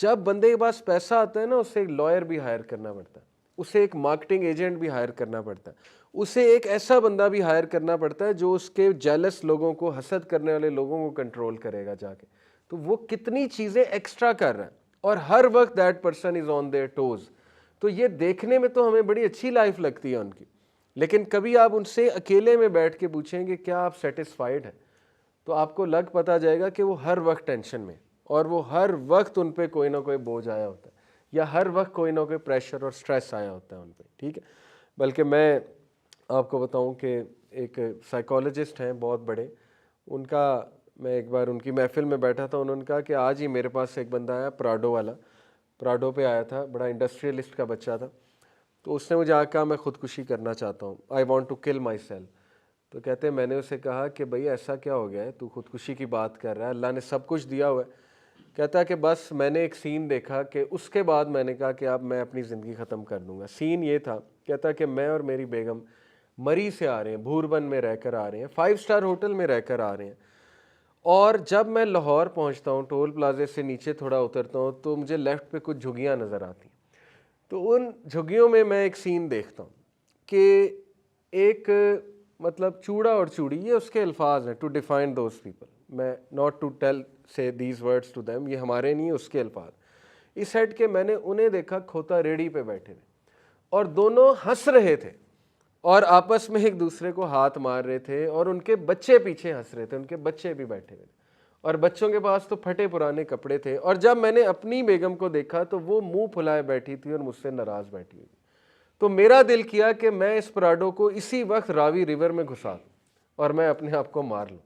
जब बंदे के पास पैसा आता है ना, उसे एक लॉयर भी हायर करना पड़ता है, उसे एक मार्केटिंग एजेंट भी हायर करना पड़ता है, उसे एक ऐसा बंदा भी हायर करना पड़ता है जो उसके जेलस लोगों को, हसद करने वाले लोगों को कंट्रोल करेगा जाके। तो वो कितनी चीज़ें एक्स्ट्रा कर रहा है और हर वक्त that person is on their toes. तो ये देखने में तो हमें बड़ी अच्छी लाइफ लगती है उनकी, लेकिन कभी आप उनसे अकेले में बैठ के पूछेंगे क्या आप सेटिस्फाइड हैं, तो आपको लग पता जाएगा कि वो हर वक्त टेंशन में और वो हर वक्त उन पे कोई ना कोई बोझ आया होता है या हर वक्त कोई ना कोई प्रेशर और स्ट्रेस आया होता है उन पे, ठीक है। बल्कि मैं आपको बताऊं कि एक साइकोलॉजिस्ट हैं बहुत बड़े, उनका मैं एक बार उनकी महफिल में बैठा था, उन्होंने कहा कि आज ही मेरे पास एक बंदा आया प्राडो वाला, प्राडो पे आया था, बड़ा इंडस्ट्रियलिस्ट का बच्चा था। तो उसने मुझे आकर कहा मैं ख़ुदकुशी करना चाहता हूँ, I want to kill myself. तो कहते हैं मैंने उसे कहा कि भाई ऐसा क्या हो गया है, तू खुदकुशी की बात कर रहा है, अल्लाह ने सब कुछ दिया हुआ है। कहता है कि बस मैंने एक सीन देखा कि उसके बाद मैंने कहा कि अब मैं अपनी ज़िंदगी ख़त्म कर दूंगा। सीन ये था, कहता है कि मैं और मेरी बेगम मरी से आ रहे हैं, भूरबन में रहकर आ रहे हैं, 5 स्टार होटल में रहकर आ रहे हैं, और जब मैं लाहौर पहुँचता हूँ, टोल प्लाजे से नीचे थोड़ा उतरता हूँ तो मुझे लेफ़्ट पे कुछ झुग्गियाँ नज़र आती हैं। तो उन झुग्गियों में मैं एक सीन देखता हूँ कि एक मतलब चूड़ा और चूड़ी, ये उसके अल्फाज हैं टू डिफाइन दोज पीपल, मैं नॉट टू टेल से दीज वर्ड्स टू देम, ये हमारे नहीं, उसके अल्फाज। इस साइड के मैंने उन्हें देखा खोता रेडी पे बैठे थे और दोनों हंस रहे थे और आपस में एक दूसरे को हाथ मार रहे थे और उनके बच्चे पीछे हंस रहे थे, उनके बच्चे भी बैठे हुए थे और बच्चों के पास तो फटे पुराने कपड़े थे। और जब मैंने अपनी बेगम को देखा तो वो मुंह फुलाए बैठी थी और मुझसे नाराज़ बैठी हुई थी। तो मेरा दिल किया कि मैं इस प्राडो को इसी वक्त रावी रिवर में घुसा दूं और मैं अपने आप को मार लूं।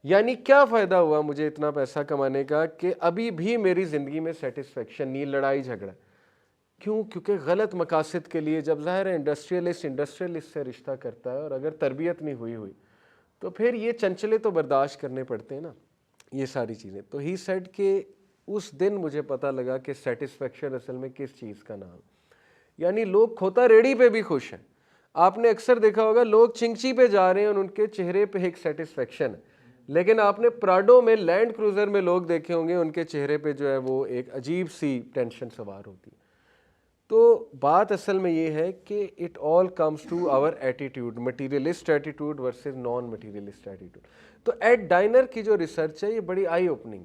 यानी क्या फ़ायदा हुआ मुझे इतना पैसा कमाने का कि अभी भी मेरी ज़िंदगी में सेटिस्फेक्शन नहीं, लड़ाई झगड़ा। क्यों? क्योंकि गलत मकासद के लिए, जब ज़ाहिर है इंडस्ट्रियलिस्ट से रिश्ता करता है और अगर तरबियत नहीं हुई तो फिर ये चंचले तो बर्दाश्त करने पड़ते हैं ना, ये सारी चीज़ें। तो ही सेड कि उस दिन मुझे पता लगा कि सेटिस्फेक्शन असल में किस चीज़ का नाम। यानी लोग खोता रेडी पे भी खुश हैं। आपने अक्सर देखा होगा लोग चिंची पे जा रहे हैं और उनके चेहरे पे एक सेटिस्फेक्शन है, लेकिन आपने प्राडो में, लैंड क्रूज़र में लोग देखे होंगे उनके चेहरे पे जो है वो एक अजीब सी टेंशन सवार होती है। तो बात असल में ये है कि it all comes to our attitude, materialist attitude versus non materialist attitude. तो एड डाइनर की जो रिसर्च है ये बड़ी आई ओपनिंग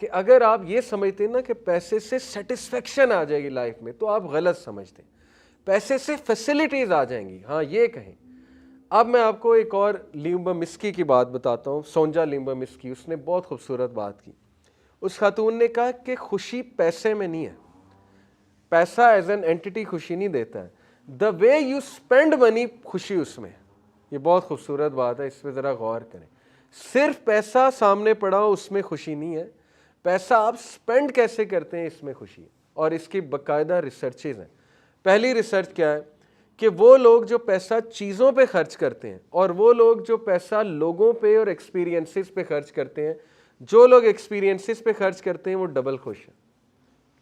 कि अगर आप ये समझते हैं ना कि पैसे से सेटिस्फेक्शन आ जाएगी लाइफ में, तो आप गलत समझते हैं। पैसे से फैसिलिटीज़ आ जाएंगी, हाँ ये कहें। अब मैं आपको एक और लिम्बा-मिस्की की बात बताता हूँ, सोंजा लिम्बा-मिस्की, उसने बहुत खूबसूरत बात की। उस खातून ने कहा कि खुशी पैसे में नहीं है, पैसा एज एन एंटिटी खुशी नहीं देता है, the way you spend money खुशी उसमें। ये बहुत खूबसूरत बात है, इस पर ज़रा गौर करें। सिर्फ पैसा सामने पड़ा हो उसमें खुशी नहीं है, पैसा आप स्पेंड कैसे करते हैं इसमें खुशी है। और इसकी बाकायदा रिसर्चेज हैं। पहली रिसर्च क्या है कि वो लोग जो पैसा चीज़ों पे खर्च करते हैं और वो लोग जो पैसा लोगों पे और एक्सपीरियंसेस पे खर्च करते हैं, जो लोग एक्सपीरियंसेस पे खर्च करते हैं वो डबल खुश हैं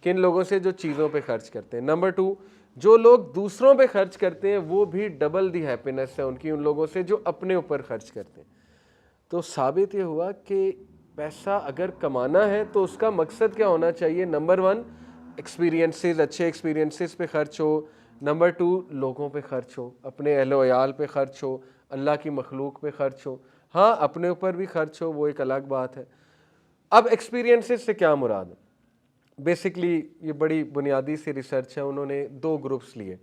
किन लोगों से जो चीज़ों पे खर्च करते हैं। नंबर 2, जो लोग दूसरों पे खर्च करते हैं वो भी डबल दी हैप्पीनेस है उनकी उन लोगों से जो अपने ऊपर खर्च करते हैं। तो साबित ये हुआ कि पैसा अगर कमाना है तो उसका मकसद क्या होना चाहिए। नंबर 1, एक्सपीरियंसेस, अच्छे एक्सपीरियंसेस पे खर्च हो। नंबर 2, लोगों पे खर्च हो, अपने अहलो अयाल पे खर्च हो, अल्लाह की मखलूक पे खर्च हो। हाँ, अपने ऊपर भी खर्च हो, वो एक अलग बात है। अब एक्सपीरियंसेस से क्या मुराद है? बेसिकली ये बड़ी बुनियादी सी रिसर्च है। उन्होंने 2 ग्रुप्स लिए।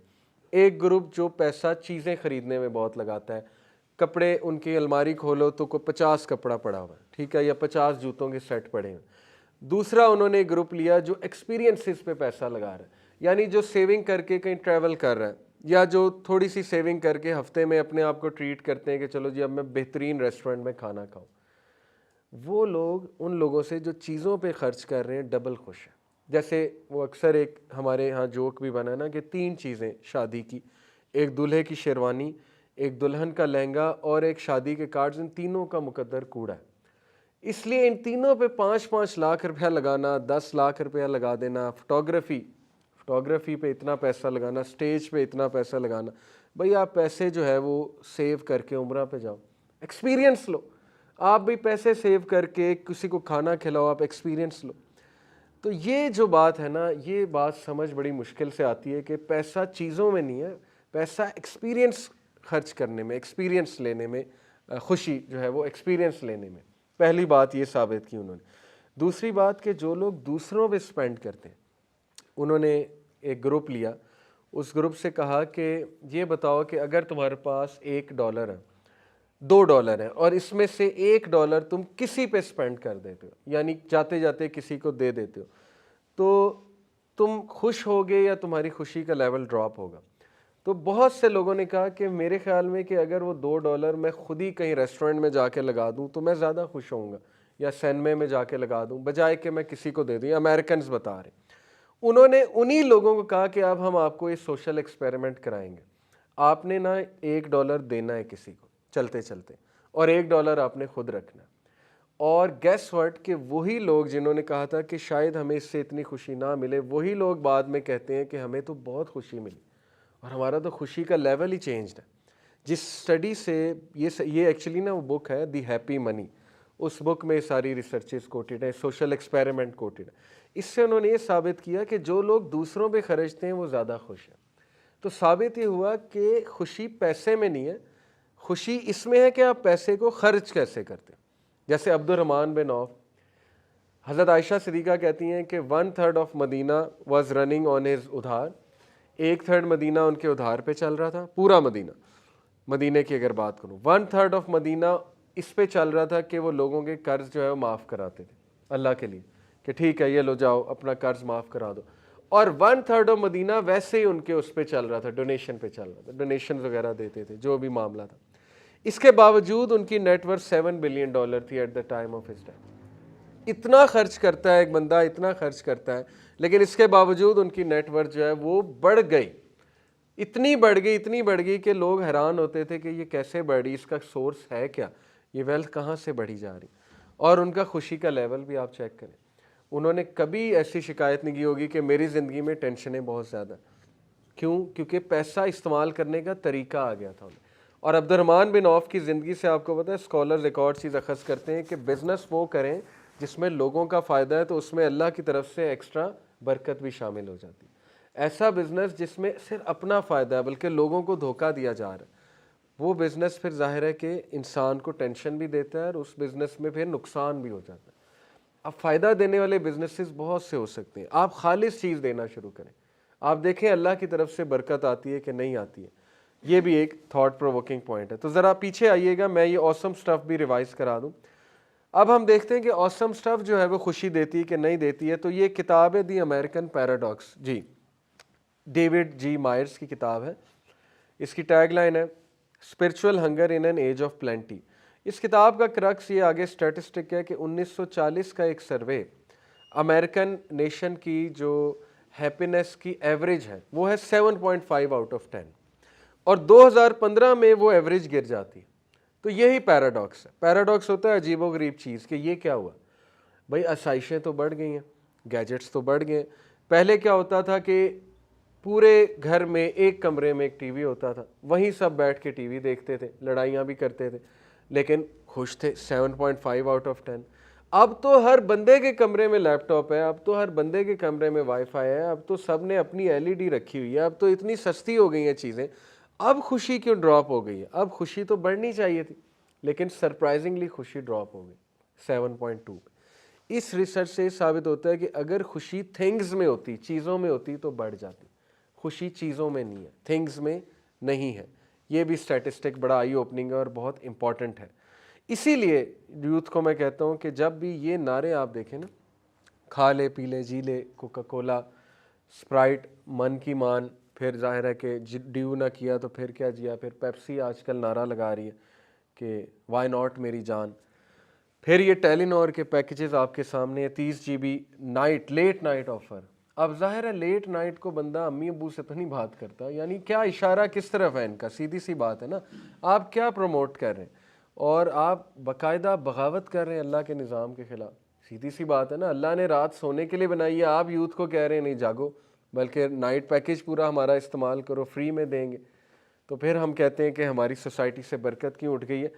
एक ग्रुप जो पैसा चीज़ें ख़रीदने में बहुत लगाता है, कपड़े उनकी अलमारी खोलो तो कोई 50 कपड़ा पड़ा हुआ है, ठीक है, या 50 जूतों के सेट पड़े हैं। दूसरा उन्होंने एक ग्रुप लिया जो एक्सपीरियंसेस पे पैसा लगा रहा है, यानी जो सेविंग करके कहीं ट्रैवल कर रहा है या जो थोड़ी सी सेविंग करके हफ्ते में अपने आप को ट्रीट करते हैं कि चलो जी अब मैं बेहतरीन रेस्टोरेंट में खाना खाऊं। वो लोग उन लोगों से जो चीज़ों पे खर्च कर रहे हैं डबल खुश हैं। जैसे वो अक्सर एक हमारे यहाँ जोक भी बना ना कि 3 चीज़ें शादी की, एक दूल्हे की शेरवानी, एक दुल्हन का लहंगा और एक शादी के कार्ड्स, इन तीनों का मुकद्दर कूड़ा है। इसलिए इन तीनों पे 5-5 लाख रुपया लगाना, 10 लाख रुपया लगा देना, फोटोग्राफी पे इतना पैसा लगाना, स्टेज पे इतना पैसा लगाना, भाई आप पैसे जो है वो सेव करके उम्रा पे जाओ, एक्सपीरियंस लो। आप भी पैसे सेव करके किसी को खाना खिलाओ, आप एक्सपीरियंस लो। तो ये जो बात है ना, ये बात समझ बड़ी मुश्किल से आती है कि पैसा चीज़ों में नहीं है, पैसा एक्सपीरियंस खर्च करने में, एक्सपीरियंस लेने में, खुशी जो है वो एक्सपीरियंस लेने में। पहली बात ये साबित की उन्होंने। दूसरी बात कि जो लोग दूसरों पे स्पेंड करते हैं, उन्होंने एक ग्रुप लिया, उस ग्रुप से कहा कि ये बताओ कि अगर तुम्हारे पास $1 है, $2 है और इसमें से $1 तुम किसी पे स्पेंड कर देते हो, यानी जाते जाते किसी को दे देते हो, तो तुम खुश होगे या तुम्हारी खुशी का लेवल ड्रॉप होगा। तो बहुत से लोगों ने कहा कि मेरे ख्याल में कि अगर वो $2 मैं खुद ही कहीं रेस्टोरेंट में जाके लगा दूं तो मैं ज़्यादा खुश होऊंगा, या सिनेमा में जाके लगा दूं बजाय कि मैं किसी को दे दूं। अमेरिकन्स बता रहे, उन्होंने उन्हीं लोगों को कहा कि अब हम आपको ये सोशल एक्सपेरिमेंट कराएंगे, आपने ना $1 देना है किसी को चलते चलते और $1 आपने खुद रखना है। और गैस व्हाट कि वही लोग जिन्होंने कहा था कि शायद हमें इससे इतनी खुशी ना मिले, वही लोग बाद में कहते हैं कि हमें तो बहुत खुशी मिली और हमारा तो खुशी का लेवल ही चेंज्ड है। जिस स्टडी से ये एक्चुअली ना वो बुक है दी हैप्पी मनी, उस बुक में सारी रिसर्चेस कोटेड है, सोशल एक्सपेरिमेंट कोटेड है। इससे उन्होंने ये साबित किया कि जो लोग दूसरों पे खर्चते हैं वो ज़्यादा खुश हैं। तो साबित ये हुआ कि खुशी पैसे में नहीं है, खुशी इसमें है कि आप पैसे को खर्च कैसे करते हैं। जैसे अब्दुर्रहमान बिन औफ, हज़रत आयशा सिद्दीक़ा कहती हैं कि 1/3 of Medina was running on his उधार, 1/3 मदीना उनके उधार पे चल रहा था। पूरा मदीने की अगर बात करूँ, 1/3 ऑफ मदीना इस पे चल रहा था कि वो लोगों के कर्ज जो है वो माफ़ कराते थे अल्लाह के लिए, कि ठीक है ये लो जाओ अपना कर्ज माफ़ करा दो। और 1/3 ऑफ मदीना वैसे ही उनके उस पे चल रहा था, डोनेशन पे चल रहा था, डोनेशन वगैरह देते थे, जो भी मामला था। इसके बावजूद उनकी नेटवर्थ $7 बिलियन थी at the time of his death. इतना खर्च करता है एक बंदा, इतना खर्च करता है, लेकिन इसके बावजूद उनकी नेटवर्थ जो है वो बढ़ गई, इतनी बढ़ गई कि लोग हैरान होते थे कि ये कैसे बढ़ी, इसका सोर्स है क्या, ये वेल्थ कहाँ से बढ़ी जा रही। और उनका खुशी का लेवल भी आप चेक करें, उन्होंने कभी ऐसी शिकायत नहीं की होगी कि मेरी ज़िंदगी में टेंशनें बहुत ज़्यादा। क्यों? क्योंकि पैसा इस्तेमाल करने का तरीका आ गया था उन्हें। और अब्दुर्रहमान बिन औफ की ज़िंदगी से आपको पता है स्कॉलर्स एक और चीज़ अखज़ करते हैं कि बिज़नेस वो करें जिसमें लोगों का फ़ायदा है, तो उसमें अल्लाह की तरफ से एक्स्ट्रा बरकत भी शामिल हो जाती है। ऐसा बिज़नेस जिसमें सिर्फ अपना फ़ायदा है बल्कि लोगों को धोखा दिया जा रहा है, वो बिज़नेस फिर जाहिर है कि इंसान को टेंशन भी देता है और उस बिज़नेस में फिर नुकसान भी हो जाता है। अब फ़ायदा देने वाले बिजनेसेस बहुत से हो सकते हैं, आप खालिस चीज़ देना शुरू करें, आप देखें अल्लाह की तरफ से बरकत आती है कि नहीं आती है। ये भी एक थॉट प्रोवोकिंग पॉइंट है। तो ज़रा पीछे आइएगा, मैं ये ऑसम स्टफ़ भी रिवाइज करा दूँ। अब हम देखते हैं कि ऑसम स्टफ़ जो है वो खुशी देती है कि नहीं देती है। तो ये किताब है दी अमेरिकन पैराडॉक्स, जी डेविड जी मायर्स की किताब है। इसकी टैगलाइन है spiritual hunger in an age of plenty. इस किताब का क्रक्स ये आगे स्टैटिस्टिक है कि 1940 का एक सर्वे अमेरिकन नेशन की जो हैप्पीनेस की एवरेज है वो है 7.5 आउट ऑफ 10 और 2015 में वो एवरेज गिर जाती है। तो यही पैराडॉक्स है। पैराडॉक्स होता है अजीबोगरीब चीज़ कि ये क्या हुआ भाई, आसाइशें तो बढ़ गई हैं, गैजेट्स तो बढ़ गए। पहले क्या होता था कि पूरे घर में एक कमरे में एक टीवी होता था, वहीं सब बैठ के टीवी देखते थे, लड़ाइयाँ भी करते थे, लेकिन खुश थे। 7.5 आउट ऑफ 10। अब तो हर बंदे के कमरे में लैपटॉप है, अब तो हर बंदे के कमरे में वाईफाई है, अब तो सब ने अपनी एलईडी रखी हुई है, अब तो इतनी सस्ती हो गई हैं चीज़ें। अब खुशी क्यों ड्रॉप हो गई है? अब खुशी तो बढ़नी चाहिए थी, लेकिन सरप्राइजिंगली खुशी ड्रॉप हो गई 7.2 पे। इस रिसर्च से साबित होता है कि अगर खुशी थिंग्स में होती, चीज़ों में होती तो बढ़ जाती। खुशी चीज़ों में नहीं है, थिंग्स में नहीं है। ये भी स्टैटिस्टिक बड़ा आई ओपनिंग है और बहुत इंपॉर्टेंट है। इसीलिए यूथ को मैं कहता हूँ कि जब भी ये नारे आप देखें ना, खा ले पी ले जी ले, कोका कोला, स्प्राइट, मन की मान, फिर जाहिर है कि ड्यू ना किया तो फिर क्या जिया, फिर पेप्सी आजकल नारा लगा रही है कि वाई नॉट मेरी जान, फिर ये टेलीनॉर के पैकेजेस आपके सामने है, 30 GB night, late night offer. अब जाहिर है लेट नाइट को बंदा अम्मी अबू से तो नहीं बात करता, यानी क्या इशारा किस तरफ है इनका, सीधी सी बात है ना। आप क्या प्रमोट कर रहे हैं और आप बाकायदा बगावत कर रहे हैं अल्लाह के निज़ाम के ख़िलाफ़। सीधी सी बात है ना, अल्लाह ने रात सोने के लिए बनाई है, आप यूथ को कह रहे हैं नहीं जागो, बल्कि नाइट पैकेज पूरा हमारा इस्तेमाल करो, फ्री में देंगे। तो फिर हम कहते हैं कि हमारी सोसाइटी से बरकत क्यों उठ गई है।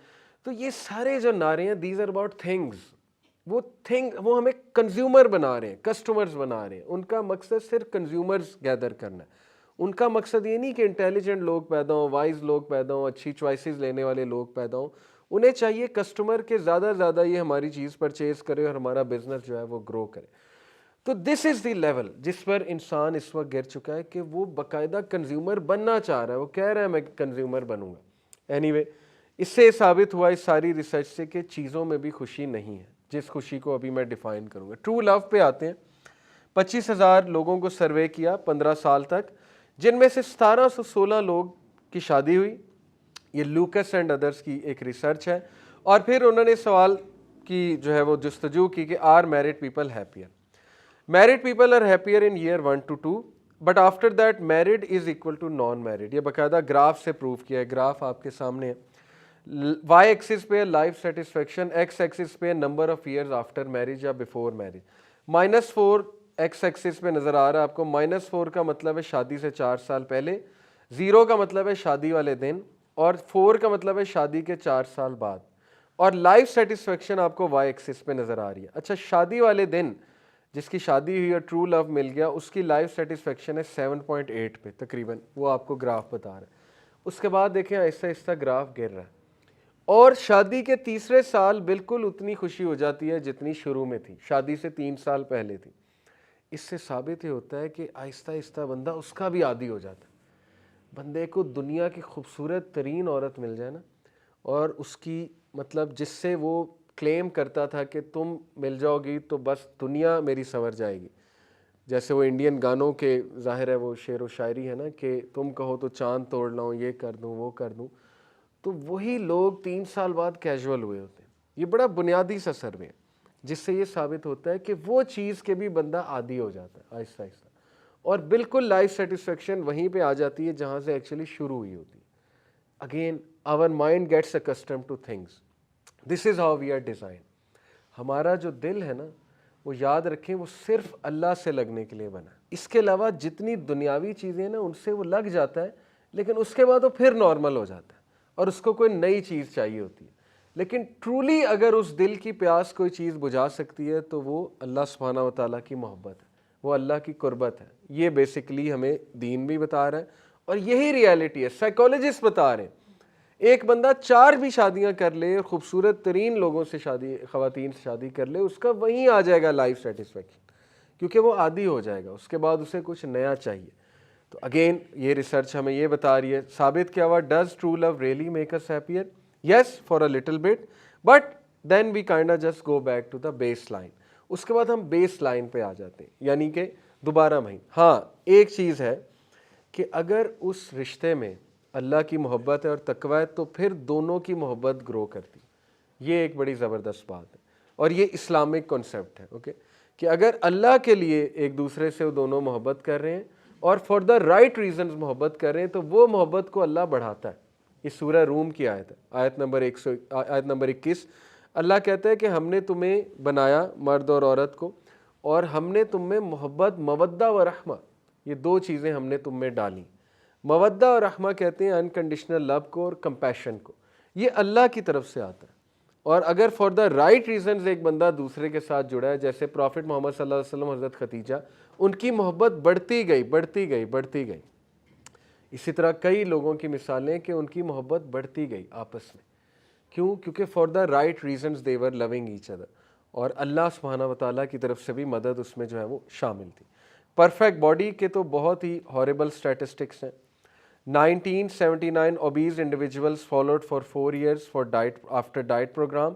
तो ये सारे जो नारे हैं, दीज आर अबाउट थिंग्स। वो हमें कंज्यूमर बना रहे हैं, कस्टमर्स बना रहे हैं। उनका मकसद सिर्फ कंज्यूमर्स गैदर करना है। उनका मकसद ये नहीं कि इंटेलिजेंट लोग पैदा हों, वाइज लोग पैदा हों, अच्छी चॉइसेस लेने वाले लोग पैदा हों। उन्हें चाहिए कस्टमर के ज़्यादा से ज़्यादा ये हमारी चीज़ परचेज़ करे और हमारा बिजनेस जो है वो ग्रो करे। तो दिस इज़ द लेवल जिस पर इंसान इस वक्त गिर चुका है कि वो बाकायदा कंज्यूमर बनना चाह रहा है। वो कह रहा है मैं कंज्यूमर बनूंगा। एनीवे, इससे साबित हुआ इस सारी रिसर्च से कि चीज़ों में भी खुशी नहीं है, जिस खुशी को अभी मैं डिफ़ाइन करूँगा। ट्रू लव पे आते हैं। 25,000 लोगों को सर्वे किया 15 साल तक, जिनमें से 1716 लोग की शादी हुई। ये लूकस एंड अदर्स की एक रिसर्च है। और फिर उन्होंने सवाल की जो है वो जस्तजू की कि are married people happier. Married people are happier in year 1 to 2, but after that married is equal to non married. ये बाकायदा ग्राफ से प्रूव किया है। ग्राफ आपके सामने है। वाई एक्सिस पे लाइफ सेटिस्फेक्शन, एक्स एक्सिस पे number of years after marriage या बिफोर मैरिज। -4 एक्स एक्सिस पे नज़र आ रहा है आपको। -4 का मतलब है शादी से 4 साल पहले, 0 का मतलब है शादी वाले दिन, और 4 का मतलब है शादी के 4 साल बाद। और लाइफ सेटिस्फेक्शन आपको वाई एक्सिस पे नज़र आ रही है। अच्छा, शादी वाले दिन जिसकी शादी हुई और ट्रू लव मिल गया, उसकी लाइफ सेटिस्फेक्शन है 7.8 पे तकरीबन, वो आपको ग्राफ बता रहा है। उसके बाद देखें आहिस्ता आहिस्ता ग्राफ गिर रहा है और शादी के तीसरे साल बिल्कुल उतनी खुशी हो जाती है जितनी शुरू में थी, शादी से 3 साल पहले थी। इससे साबित ये होता है कि आहिस्ता आहिस्ता बंदा उसका भी आदी हो जाता है। बंदे को दुनिया की खूबसूरत तरीन औरत मिल जाए ना, और उसकी मतलब जिससे वो क्लेम करता था कि तुम मिल जाओगी तो बस दुनिया मेरी संवर जाएगी, जैसे वो इंडियन गानों के ज़ाहिर है वो शेर व शायरी है ना कि तुम कहो तो चांद तोड़ लाऊं, ये कर दूं वो कर दूं, तो वही लोग 3 साल बाद कैजुअल हुए होते हैं। ये बड़ा बुनियादी सा सर्वे है जिससे ये साबित होता है कि वो चीज़ के भी बंदा आदी हो जाता है आहिस्ता आहिस्ता, और बिल्कुल लाइफ सेटिस्फेक्शन वहीं पे आ जाती है जहाँ से एक्चुअली शुरू हुई होती है। Again our mind gets accustom to things, this is how we are design. हमारा जो दिल है ना, वो याद रखें वो सिर्फ अल्लाह से लगने के लिए बना। इसके अलावा जितनी दुनियावी चीज़ें ना उनसे वो लग जाता है, लेकिन उसके बाद वो फिर नॉर्मल हो जाता है और उसको कोई नई चीज़ चाहिए होती है। लेकिन ट्रूली अगर उस दिल की प्यास कोई चीज़ बुझा सकती है तो वो अल्लाह सुब्हानहू व तआला की मोहब्बत है, वो अल्लाह की कुर्बत है। ये बेसिकली हमें दीन भी बता रहा है और यही रियलिटी है। साइकोलॉजिस्ट बता रहे हैं एक बंदा 4 भी शादियां कर ले, खूबसूरत तरीन लोगों से शादी, ख़वातीन से शादी कर ले, उसका वहीं आ जाएगा लाइफ सेटिस्फेक्शन, क्योंकि वो आदी हो जाएगा। उसके बाद उसे कुछ नया चाहिए। तो अगेन ये रिसर्च हमें ये बता रही है, साबित क्या हुआ, does true love really make us happier? Yes, for a little bit, but then we kind just go back to the baseline. उसके बाद हम बेस लाइन पे आ जाते हैं, यानी कि दोबारा वहीं। हाँ, एक चीज़ है कि अगर उस रिश्ते में अल्लाह की मोहब्बत है और तकवा है तो फिर दोनों की मोहब्बत ग्रो करती। ये एक बड़ी ज़बरदस्त बात है और ये इस्लामिक कॉन्सेप्ट है। ओके, कि अगर अल्लाह के लिए एक दूसरे से वो दोनों मोहब्बत कर रहे हैं और फॉर द राइट रीजंस मोहब्बत कर रहे हैं तो वो मोहब्बत को अल्लाह बढ़ाता है। ये सूरह रूम की आयत है, आयत नंबर 21। अल्लाह कहता है कि हमने तुम्हें बनाया मर्द और औरत को और हमने तुम में मोहब्बत, मवद्दा व रहमा, ये दो चीज़ें हमने तुम में डाली। मवद्दा और रहमा कहते हैं अनकंडीशनल लव को और कंपैशन को, ये अल्लाह की तरफ से आता है। और अगर फॉर द राइट रीजंस एक बंदा दूसरे के साथ जुड़ा है, जैसे प्रॉफिट मोहम्मद सल्लल्लाहु अलैहि वसल्लम, हज़रत खदीजा, उनकी मोहब्बत बढ़ती गई बढ़ती गई बढ़ती गई। इसी तरह कई लोगों की मिसालें कि उनकी मोहब्बत बढ़ती गई आपस में। क्यों? क्योंकि for the right reasons they were loving each other, और अल्लाह सुब्हानहू व तआला की तरफ से भी मदद उसमें जो है वो शामिल थी। परफेक्ट बॉडी के तो बहुत ही हॉरिबल स्टैटिस्टिक्स हैं। 1979 obese individuals followed for 4 years for diet after diet program।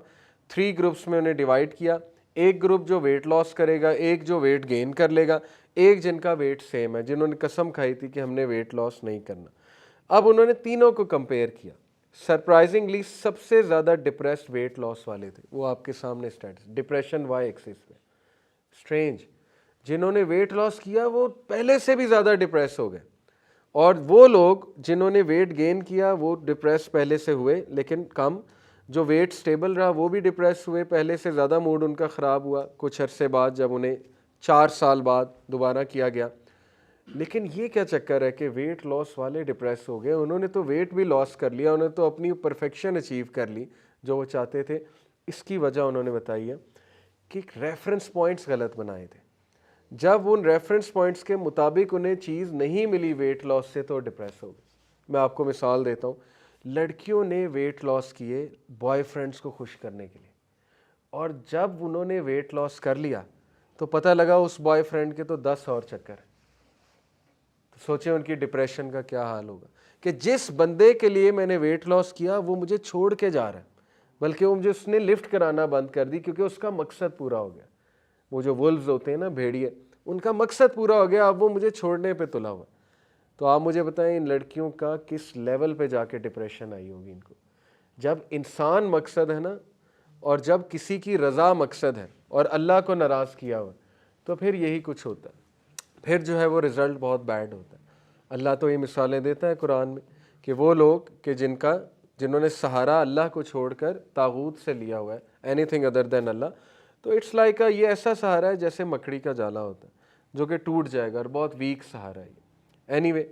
3 groups में उन्हें डिवाइड किया, एक ग्रुप जो वेट लॉस करेगा, एक जो वेट गेन कर लेगा, एक जिनका वेट सेम है, जिन्होंने कसम खाई थी कि हमने वेट लॉस नहीं करना। अब उन्होंने तीनों को कंपेयर किया। सरप्राइजिंगली सबसे ज़्यादा डिप्रेस्ड वेट लॉस वाले थे, वो आपके सामने स्टैटिस, डिप्रेशन वाई एक्सिस पे। स्ट्रेंज, जिन्होंने वेट लॉस किया वो पहले से भी ज़्यादा डिप्रेस हो गए, और वो लोग जिन्होंने वेट गेन किया वो डिप्रेस पहले से हुए लेकिन कम, जो वेट स्टेबल रहा वो भी डिप्रेस हुए, पहले से ज़्यादा मूड उनका ख़राब हुआ कुछ अरसे बाद, जब उन्हें 4 साल बाद दोबारा किया गया। लेकिन ये क्या चक्कर है कि वेट लॉस वाले डिप्रेस हो गए, उन्होंने तो वेट भी लॉस कर लिया, उन्होंने तो अपनी परफेक्शन अचीव कर ली जो वो चाहते थे। इसकी वजह उन्होंने बताई है कि रेफरेंस पॉइंट्स गलत बनाए थे। जब उन रेफरेंस पॉइंट्स के मुताबिक उन्हें चीज़ नहीं मिली वेट लॉस से तो डिप्रेस हो गए। मैं आपको मिसाल देता हूँ, लड़कियों ने वेट लॉस किए बॉयफ्रेंड्स को खुश करने के लिए, और जब उन्होंने वेट लॉस कर लिया तो पता लगा उस बॉयफ्रेंड के तो 10 और चक्कर। तो सोचें उनकी डिप्रेशन का क्या हाल होगा कि जिस बंदे के लिए मैंने वेट लॉस किया वो मुझे छोड़ के जा रहा है, बल्कि वो मुझे उसने लिफ्ट कराना बंद कर दी क्योंकि उसका मकसद पूरा हो गया। वो जो वुल्व्स होते हैं ना, भेड़िए, उनका मकसद पूरा हो गया, अब वो मुझे छोड़ने पे तुला हुआ। तो आप मुझे बताएं इन लड़कियों का किस लेवल पे जाके डिप्रेशन आई होगी इनको। जब इंसान मकसद है ना, और जब किसी की रज़ा मकसद है और अल्लाह को नाराज़ किया हुआ, तो फिर यही कुछ होता है, फिर जो है वो रिज़ल्ट बहुत बैड होता है। अल्लाह तो ये मिसालें देता है कुरान में कि वो लोग कि जिन्होंने सहारा अल्लाह को छोड़कर तागूत से लिया हुआ है, एनीथिंग अदर देन अल्लाह, तो इट्स लाइक ये ऐसा सहारा है जैसे मकड़ी का जाला होता है जो कि टूट जाएगा, और बहुत वीक सहारा है। एनीवे,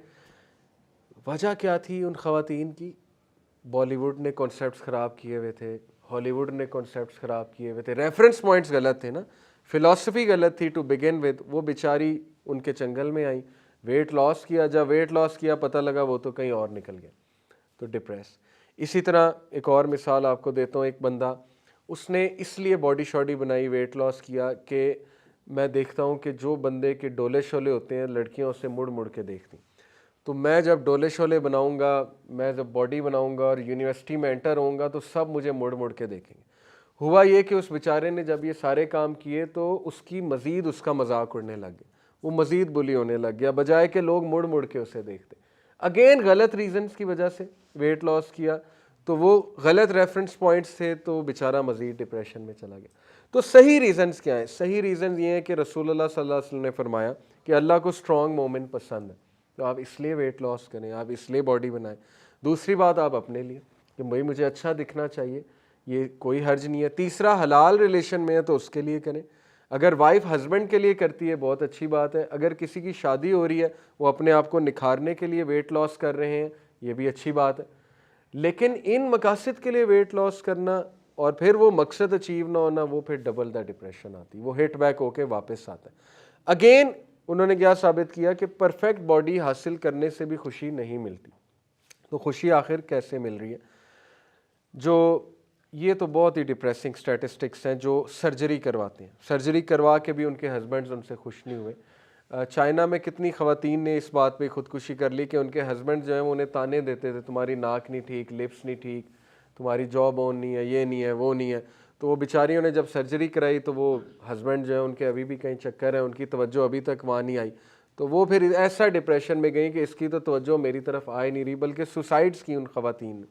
वजह क्या थी उन ख़वातीन की? बॉलीवुड ने कॉन्सेप्ट्स ख़राब किए हुए थे, हॉलीवुड ने कॉन्सेप्ट्स ख़राब किए हुए थे, रेफरेंस पॉइंट्स गलत थे ना, फ़िलासफ़ी गलत थी टू बिगिन विद। वो बेचारी उनके चंगल में आई, वेट लॉस किया, जब वेट लॉस किया पता लगा वो तो कहीं और निकल गया, तो डिप्रेस। इसी तरह एक और मिसाल आपको देता हूँ, एक बंदा, उसने इसलिए बॉडी शॉडी बनाई, वेट लॉस किया कि मैं देखता हूँ कि जो बंदे के डोले शोले होते हैं लड़कियाँ उससे मुड़ मुड़ के देखती, तो मैं जब डोले शोले बनाऊँगा, मैं जब बॉडी बनाऊँगा और यूनिवर्सिटी में एंटर होऊंगा तो सब मुझे मुड़ मुड़ के देखेंगे। हुआ ये कि उस बेचारे ने जब ये सारे काम किए तो उसकी मज़ीद उसका मजाक उड़ने लग गया, वो मज़ीद बुली होने लग गया, बजाय कि लोग मुड़ मुड़ के उसे देखते। अगेन गलत रीजंस की वजह से वेट लॉस किया, तो वो गलत रेफरेंस पॉइंट्स थे, तो बेचारा मज़ीद डिप्रेशन में चला गया। तो सही रीजंस क्या हैं? सही रीज़न ये है कि रसूलुल्लाह सल्लल्लाहु अलैहि वसल्लम ने फरमाया कि अल्लाह को स्ट्रॉन्ग मोमेंट पसंद है, तो आप इसलिए वेट लॉस करें, आप इसलिए बॉडी बनाएं। दूसरी बात, आप अपने लिए कि भाई मुझे अच्छा दिखना चाहिए, ये कोई हर्ज नहीं है। तीसरा, हलाल रिलेशन में है तो उसके लिए करें। अगर वाइफ हस्बैंड के लिए करती है बहुत अच्छी बात है, अगर किसी की शादी हो रही है वो अपने आप को निखारने के लिए वेट लॉस कर रहे हैं, ये भी अच्छी बात है। लेकिन इन मकासद के लिए वेट लॉस करना और फिर वो मकसद अचीव ना होना, वो फिर डबल द डिप्रेशन आती, वो हिट बैक होके वापस आता है। अगेन उन्होंने क्या साबित किया कि परफेक्ट बॉडी हासिल करने से भी खुशी नहीं मिलती। तो खुशी आखिर कैसे मिल रही है? जो ये तो बहुत ही डिप्रेसिंग स्टैटिस्टिक्स हैं जो सर्जरी करवाते हैं, सर्जरी करवा के भी उनके हस्बैंड्स उनसे खुश नहीं हुए। चाइना में कितनी ख़वातीन ने इस बात पे खुदकुशी कर ली कि उनके हस्बैंड जो हैं वो उन्हें ताने देते थे, तुम्हारी नाक नहीं ठीक, लिप्स नहीं ठीक, तुम्हारी जॉ बोन नहीं है, ये नहीं है, वो नहीं है। तो वो बेचारियों ने जब सर्जरी कराई तो वो हस्बैंड जो है उनके अभी भी कहीं चक्कर है, उनकी तवज्जो अभी तक वहाँ नहीं आई। तो वो फिर ऐसा डिप्रेशन में गई कि इसकी तो तवज्जो मेरी तरफ आ ही नहीं रही, बल्कि सुसाइड्स की उन ख़वातीन ने।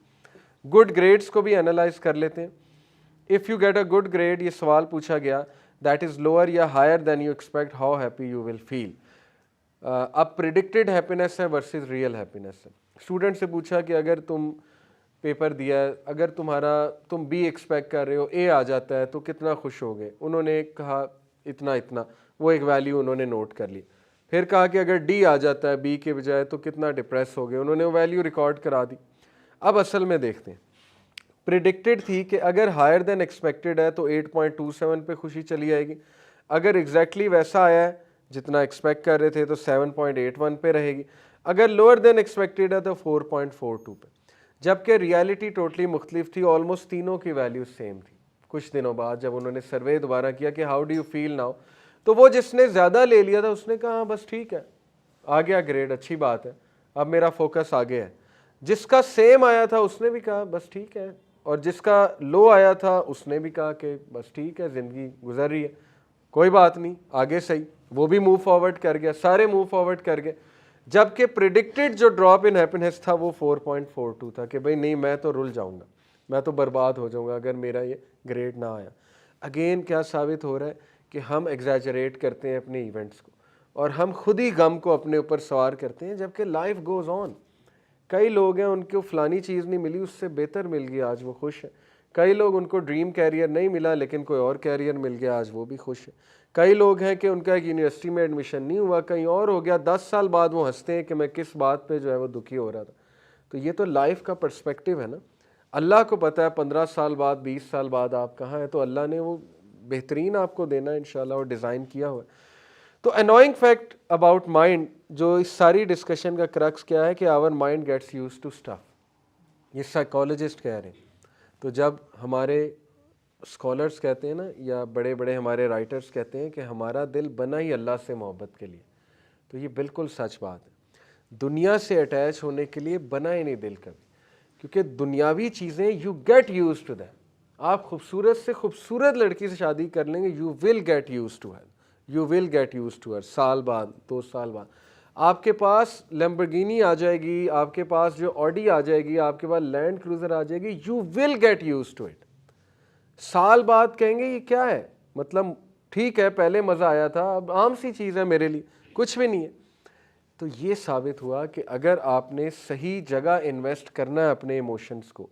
गुड ग्रेड्स को भी एनालाइज कर लेते हैं। If you get a good grade, ये सवाल पूछा गया, दैट इज़ लोअर या higher than you expect, how happy you will feel. अब प्रिडिक्टेड हैप्पीनेस है वर्सेस रियल हैप्पीनेस है। स्टूडेंट से पूछा कि अगर तुम पेपर दिया है, अगर तुम बी एक्सपेक्ट कर रहे हो, ए आ जाता है तो कितना खुश होगे? उन्होंने कहा इतना इतना, वो एक वैल्यू उन्होंने नोट कर ली। फिर कहा कि अगर डी आ जाता है बी के बजाय तो कितना डिप्रेस हो गए, उन्होंने वो वैल्यू रिकॉर्ड करा दी। अब असल में देखते हैं, प्रिडिक्टेड थी कि अगर हायर देन एक्सपेक्टेड है तो 8.27 पे खुशी चली आएगी, अगर एग्जैक्टली वैसा आया है जितना एक्सपेक्ट कर रहे थे तो 7.81 पे रहेगी, अगर लोअर देन एक्सपेक्टेड है तो 4.42 पे। जबकि रियलिटी टोटली मुख्तलिफ थी, ऑलमोस्ट तीनों की वैल्यू सेम थी। कुछ दिनों बाद जब उन्होंने सर्वे दोबारा किया कि how do you feel now, तो वो जिसने ज़्यादा ले लिया था उसने कहा हाँ बस ठीक है, आ गया ग्रेड, अच्छी बात है, अब मेरा फोकस आगे है। जिसका सेम आया था उसने भी कहा बस ठीक है, और जिसका लो आया था उसने भी कहा कि बस ठीक है, ज़िंदगी गुजर रही है, कोई बात नहीं, आगे सही। वो भी मूव फॉरवर्ड कर गया, सारे मूव फॉरवर्ड कर गए। जबकि प्रिडिक्टेड जो ड्रॉप इन हैप्पीनेस था वो 4.42 था कि भाई नहीं, मैं तो रुल जाऊंगा, मैं तो बर्बाद हो जाऊंगा अगर मेरा ये ग्रेड ना आया। अगेन क्या साबित हो रहा है कि हम एग्जैजरेट करते हैं अपने इवेंट्स को, और हम खुद ही गम को अपने ऊपर सवार करते हैं, जबकि लाइफ गोज़ ऑन। कई लोग हैं उनको फ़लानी चीज़ नहीं मिली, उससे बेहतर मिल गई, आज वो खुश है। कई लोग उनको ड्रीम कैरियर नहीं मिला लेकिन कोई और कैरियर मिल गया, आज वो भी खुश है। कई लोग हैं कि उनका एक यूनिवर्सिटी में एडमिशन नहीं हुआ, कहीं और हो गया, 10 साल बाद वो हंसते हैं कि मैं किस बात पे जो है वो दुखी हो रहा था। तो ये तो लाइफ का पर्सपेक्टिव है ना। अल्लाह को पता है 15 साल बाद, 20 साल बाद आप कहाँ हैं, तो अल्लाह ने वो बेहतरीन आपको देना है इंशाल्लाह, और डिज़ाइन किया हुआ है। तो अनोइंग फैक्ट अबाउट माइंड, जो इस सारी डिस्कशन का क्रक्स क्या है कि our mind gets used to stuff, ये साइकोलॉजिस्ट कह रहे हैं। तो जब हमारे स्कॉलर्स कहते हैं ना, या बड़े बड़े हमारे राइटर्स कहते हैं कि हमारा दिल बना ही अल्लाह से मोहब्बत के लिए, तो ये बिल्कुल सच बात है। दुनिया से अटैच होने के लिए बना ही नहीं दिल कभी, क्योंकि दुनियावी चीज़ें you get use to that. आप खूबसूरत से खूबसूरत लड़की से शादी कर लेंगे, you will get use to her, you will get use to her. साल बाद, 2 साल बाद आपके पास लैम्बोर्गिनी आ जाएगी, आपके पास जो ऑडी आ जाएगी, आपके पास लैंड क्रूज़र आ जाएगी, you will get use to it. साल बाद कहेंगे ये क्या है, मतलब ठीक है पहले मज़ा आया था, अब आम सी चीज़ है मेरे लिए, कुछ भी नहीं है। तो ये साबित हुआ कि अगर आपने सही जगह इन्वेस्ट करना है अपने इमोशंस को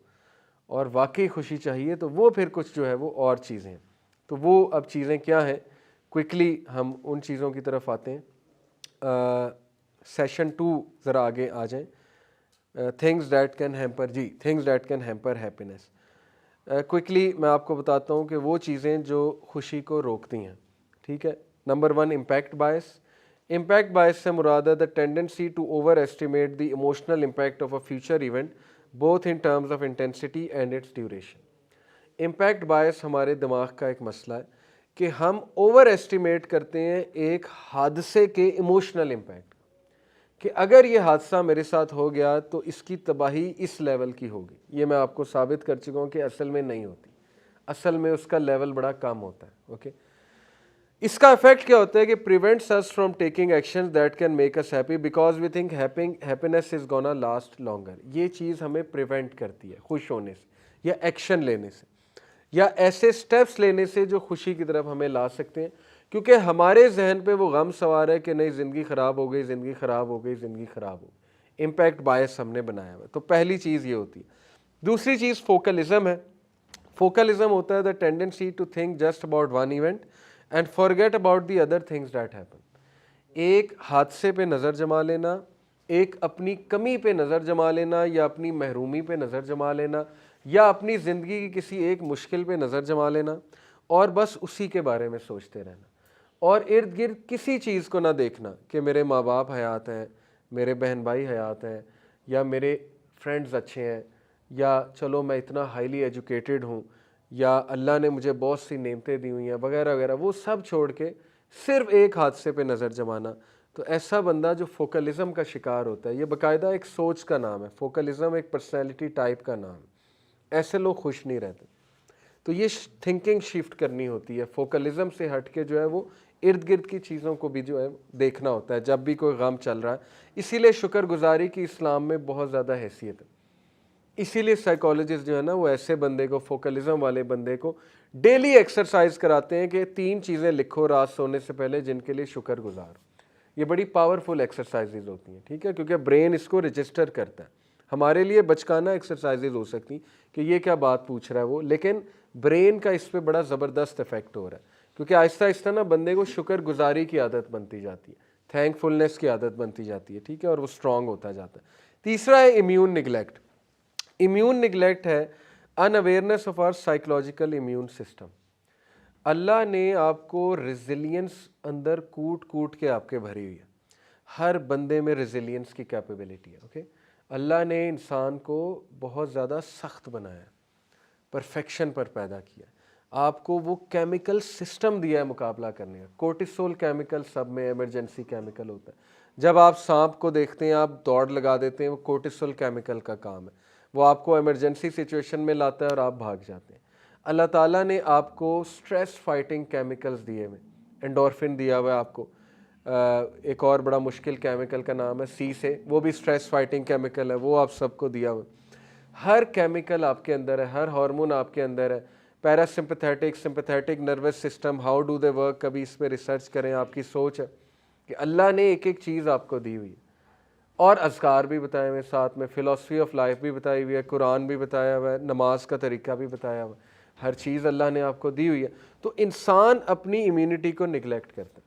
और वाकई खुशी चाहिए, तो वो फिर कुछ जो है वो और चीज़ें हैं। तो वो अब चीज़ें क्या हैं, क्विकली हम उन चीज़ों की तरफ आते हैं। सेशन 2 ज़रा आगे आ जाएं। थिंग्स दैट कैन हैम्पर, जी, things that can hamper happiness. Quickly मैं आपको बताता हूँ कि वो चीज़ें जो खुशी को रोकती हैं। ठीक है, number 1 impact bias. Impact bias से मुराद है the tendency to overestimate the emotional impact of a future event both in terms of intensity and its duration. Impact bias हमारे दिमाग का एक मसला है कि हम ओवर एस्टिमेट करते हैं एक हादसे के इमोशनल इम्पैक्ट, कि अगर ये हादसा मेरे साथ हो गया तो इसकी तबाही इस लेवल की होगी। ये मैं आपको साबित कर चुका हूँ कि असल में नहीं होती, असल में उसका लेवल बड़ा कम होता है। ओके, इसका इफेक्ट क्या होता है कि prevents us from taking actions that can make us happy because we think happiness is gonna last longer. ये चीज़ हमें प्रिवेंट करती है खुश होने से, या एक्शन लेने से, या ऐसे स्टेप्स लेने से जो खुशी की तरफ हमें ला सकते हैं, क्योंकि हमारे जहन पे वो गम सवार है कि नहीं ज़िंदगी ख़राब हो गई, ज़िंदगी ख़राब हो गई, ज़िंदगी ख़राब हो गई। इम्पैक्ट बायस हमने बनाया हुआ है। तो पहली चीज़ ये होती है। दूसरी चीज़ फोकलिज्म है। फोकलिज्म होता है the tendency to think just about one event and forget about the other things that happen. एक हादसे पे नज़र जमा लेना, एक अपनी कमी पे नज़र जमा लेना, या अपनी महरूमी पे नज़र जमा लेना, या अपनी ज़िंदगी की किसी एक मुश्किल पे नज़र जमा लेना, और बस उसी के बारे में सोचते रहना, और इर्द गिर्द किसी चीज़ को ना देखना कि मेरे माँ बाप हयात हैं, मेरे बहन भाई हयात हैं, या मेरे फ्रेंड्स अच्छे हैं, या चलो मैं इतना हाईली एजुकेटेड हूँ, या अल्लाह ने मुझे बहुत सी नेमतें दी हुई हैं वगैरह वगैरह। वो सब छोड़ के सिर्फ एक हादसे पे नज़र जमाना, तो ऐसा बंदा जो फोकलिज्म का शिकार होता है, ये बाकायदा एक सोच का नाम है। फोकलिज्म एक पर्सनैलिटी टाइप का नाम है। ऐसे लोग खुश नहीं रहते। तो ये थिंकिंग शिफ्ट करनी होती है, फोकलिज्म से हट के जो है वो इर्द गिर्द की चीज़ों को भी जो है देखना होता है जब भी कोई गम चल रहा है। इसीलिए शुक्रगुजारी की इस्लाम में बहुत ज़्यादा हैसियत है। इसीलिए साइकोलॉजिस्ट जो है ना वो ऐसे बंदे को, फोकलिज्म वाले बंदे को डेली एक्सरसाइज कराते हैं कि 3 चीज़ें लिखो रात सोने से पहले जिनके लिए शुक्र गुजार हो। ये बड़ी पावरफुल एक्सरसाइजेज होती हैं, ठीक है, क्योंकि ब्रेन इसको रजिस्टर करता है। हमारे लिए बचकाना एक्सरसाइजेज हो सकती कि ये क्या बात पूछ रहा है वो, लेकिन ब्रेन का इस पर बड़ा ज़बरदस्त इफेक्ट हो रहा है, क्योंकि आहिस्ता आहिस्ता ना बंदे को शुक्रगुजारी की आदत बनती जाती है, थैंकफुलनेस की आदत बनती जाती है, ठीक है, और वो स्ट्रांग होता जाता है। तीसरा है इम्यून निगलेक्ट। इम्यून निगलेक्ट है unawareness of our psychological immune system. Allah ने आपको रेजिलियंस अंदर कूट कूट के आपके भरी हुई है, हर बंदे में रेजिलियंस की कैपेबिलिटी है। ओके, अल्लाह ने इंसान को बहुत ज़्यादा सख्त बनाया है, परफेक्शन पर पैदा किया है, आपको वो केमिकल सिस्टम दिया है मुकाबला करने का। कोर्टिसोल केमिकल सब में इमरजेंसी केमिकल होता है। जब आप सांप को देखते हैं आप दौड़ लगा देते हैं, वो कोर्टिसोल केमिकल का काम है, वो आपको इमरजेंसी सिचुएशन में लाता है और आप भाग जाते हैं। अल्लाह ताला ने आपको स्ट्रेस फाइटिंग केमिकल्स दिए हुए, एंडोर्फिन दिया हुआ है आपको, एक और बड़ा मुश्किल केमिकल का नाम है सी से, वो भी स्ट्रेस फाइटिंग केमिकल है, वो आप सबको दिया हुआ। हर केमिकल आपके अंदर है, हर हार्मोन आपके अंदर है। Parasympathetic, sympathetic nervous system, how do they work, कभी इस पर रिसर्च करें। आपकी सोच है कि अल्लाह ने एक एक चीज़ आपको दी हुई है, और अज़कार भी बताए हुए, साथ में फ़िलासफ़ी ऑफ लाइफ भी बताई हुई है, कुरान भी बताया हुआ है, नमाज का तरीका भी बताया हुआ है, हर चीज़ अल्लाह ने आपको दी हुई है। तो इंसान अपनी इम्यूनिटी को निगलेक्ट करता है,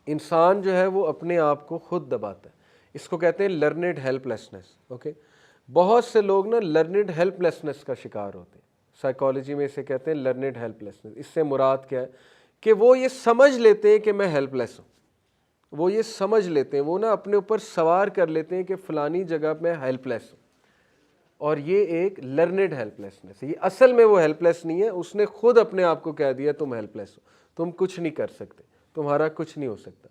इंसान जो है वो अपने आप को खुद दबाता है। इसको कहते हैं लर्नेड हेल्पलेसनेस। ओके, बहुत से लोग ना लर्नेड हेल्पलेसनेस का शिकार होते हैं, साइकोलॉजी में इसे कहते हैं लर्नेड हेल्पलेसनेस। इससे मुराद क्या है कि वो ये समझ लेते हैं कि मैं हेल्पलेस हूँ, वो ये समझ लेते हैं, वो ना अपने ऊपर सवार कर लेते हैं कि फ़लानी जगह मैं हेल्पलेस हूँ, और ये एक लर्नेड हेल्पलेसनेस है। ये असल में वो हेल्पलेस नहीं है, उसने खुद अपने आप को कह दिया तुम हेल्पलेस हो, तुम कुछ नहीं कर सकते, तुम्हारा कुछ नहीं हो सकता।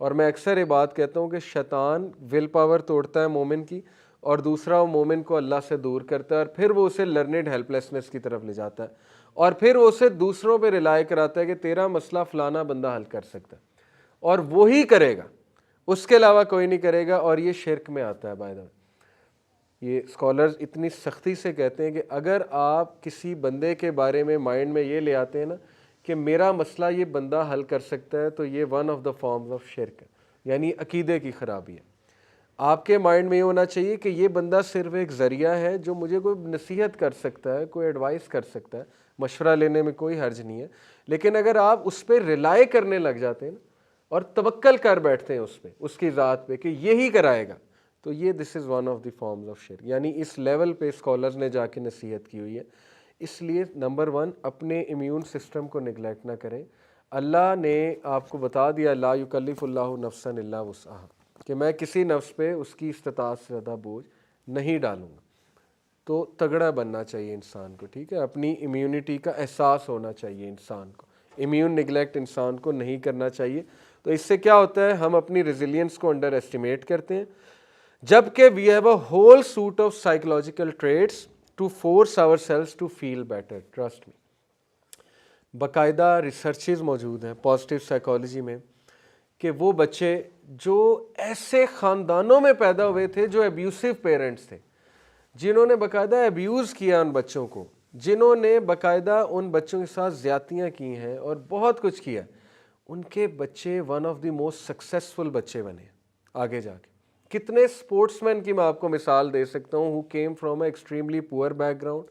और मैं अक्सर ये बात कहता हूँ कि शैतान विल पावर तोड़ता है मोमिन की, और दूसरा वो मोमिन को अल्लाह से दूर करता है, और फिर वो उसे लर्नेड हेल्पलेसनेस की तरफ ले जाता है, और फिर वो उसे दूसरों पे रिलाय कराता है कि तेरा मसला फ़लाना बंदा हल कर सकता है, और वो ही करेगा, उसके अलावा कोई नहीं करेगा। और ये शिर्क में आता है। बाय द वे, ये स्कॉलर्स इतनी सख्ती से कहते हैं कि अगर आप किसी बंदे के बारे में माइंड में ये ले आते हैं ना कि मेरा मसला ये बंदा हल कर सकता है, तो ये one of the forms of शिर्क है, यानी अकीदे की ख़राबी है। आपके माइंड में ये होना चाहिए कि ये बंदा सिर्फ एक ज़रिया है जो मुझे कोई नसीहत कर सकता है, कोई एडवाइस कर सकता है, मशवरा लेने में कोई हर्ज नहीं है। लेकिन अगर आप उस पर रिलाय करने लग जाते हैं ना और तवक्कल कर बैठते हैं उस पर, उसकी ज़ात पे कि यही कराएगा, तो ये this is one of the forms of शिर्क। यानी इस लेवल पे स्कॉलर्स ने जाके नसीहत की हुई है। इसलिए नंबर 1, अपने इम्यून सिस्टम को निगलेक्ट ना करें। अल्लाह ने आपको बता दिया ला युकल्लिफुल्लाहु नफ्सन इल्ला वुसअहा, कि मैं किसी नफ्स पे उसकी इस्तिताअत से ज़्यादा बोझ नहीं डालूँगा। तो तगड़ा बनना चाहिए इंसान को, ठीक है, अपनी इम्यूनिटी का एहसास होना चाहिए इंसान को, इम्यून निगलेक्ट इंसान को नहीं करना चाहिए। तो इससे क्या होता है, हम अपनी रेजिलियंस को अंडर एस्टिमेट करते हैं, जबकि we have a whole suite of psychological traits to force our selves to feel better. Trust me, बाकायदा रिसर्चेज मौजूद हैं पॉजिटिव साइकोलॉजी में कि वो बच्चे जो ऐसे ख़ानदानों में पैदा हुए थे जो एब्यूसिव पेरेंट्स थे, जिन्होंने बाकायदा एब्यूज़ किया उन बच्चों को, जिन्होंने बाकायदा उन बच्चों के साथ ज़्यादतियाँ की हैं और बहुत कुछ किया, उनके बच्चे one of the most successful बच्चे बने आगे जाके। कितने स्पोर्ट्समैन की मैं आपको मिसाल दे सकता हूँ who came from A extremely poor background,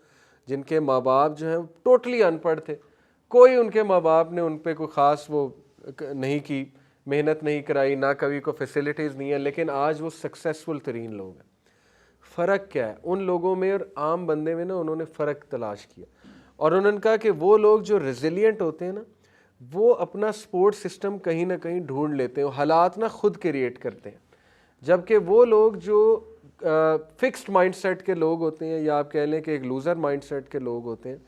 जिनके माँ बाप जो हैं टोटली अनपढ़ थे, कोई उनके माँ बाप ने उन पर कोई ख़ास वो नहीं की, मेहनत नहीं कराई, ना कभी को फैसिलिटीज़ नहीं है, लेकिन आज वो सक्सेसफुल तरीन लोग हैं। फ़र्क क्या है उन लोगों में और आम बंदे में ना, उन्होंने फ़र्क तलाश किया और उन्होंने कहा कि वो लोग जो रेजिलिएंट होते हैं ना, वो अपना सपोर्ट सिस्टम कहीं ना कहीं ढूंढ लेते हैं, हालात ना खुद क्रिएट करते हैं। जबकि वो लोग जो फिक्स्ड माइंडसेट के लोग होते हैं, या आप कह लें कि एक लूज़र माइंडसेट के लोग होते हैं,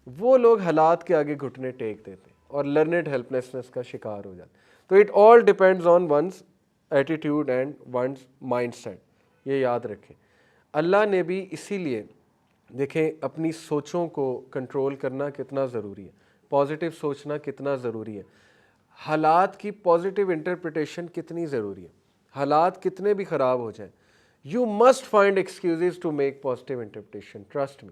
वो लोग हालात के आगे घुटने टेक देते हैं और लर्नेड हेल्पलेसनेस का शिकार हो जाते हैं। तो it all depends on one's attitude and one's mindset, ये याद रखें। अल्लाह ने भी इसीलिए देखें अपनी सोचों को कंट्रोल करना कितना ज़रूरी है, पॉजिटिव सोचना कितना ज़रूरी है, हालात की पॉजिटिव इंटरप्रिटेशन कितनी ज़रूरी है। हालात कितने भी ख़राब हो जाएं, you must find excuses to make positive interpretation, trust me,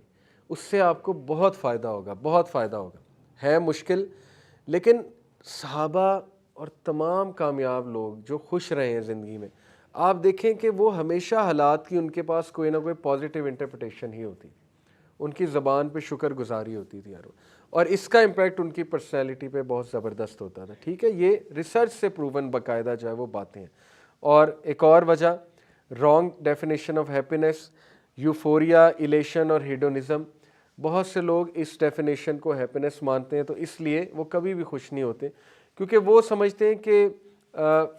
उससे आपको बहुत फ़ायदा होगा, बहुत फ़ायदा होगा। है मुश्किल, लेकिन सहाबा और तमाम कामयाब लोग जो खुश रहे हैं ज़िंदगी में, आप देखें कि वो हमेशा हालात की उनके पास कोई ना कोई पॉजिटिव इंटरप्रिटेशन ही होती, उनकी ज़बान पे शुक्रगुजारी होती थी यार, और इसका इम्पैक्ट उनकी पर्सनैलिटी पे बहुत ज़बरदस्त होता था। ठीक है, ये रिसर्च से प्रूवन बाकायदा जो है वो बातें हैं। और एक और वजह, wrong definition of happiness, euphoria, elation और हिडोनिज़म। बहुत से लोग इस डेफिनेशन को हैप्पीनेस मानते हैं, तो इसलिए वो कभी भी खुश नहीं होते, क्योंकि वो समझते हैं कि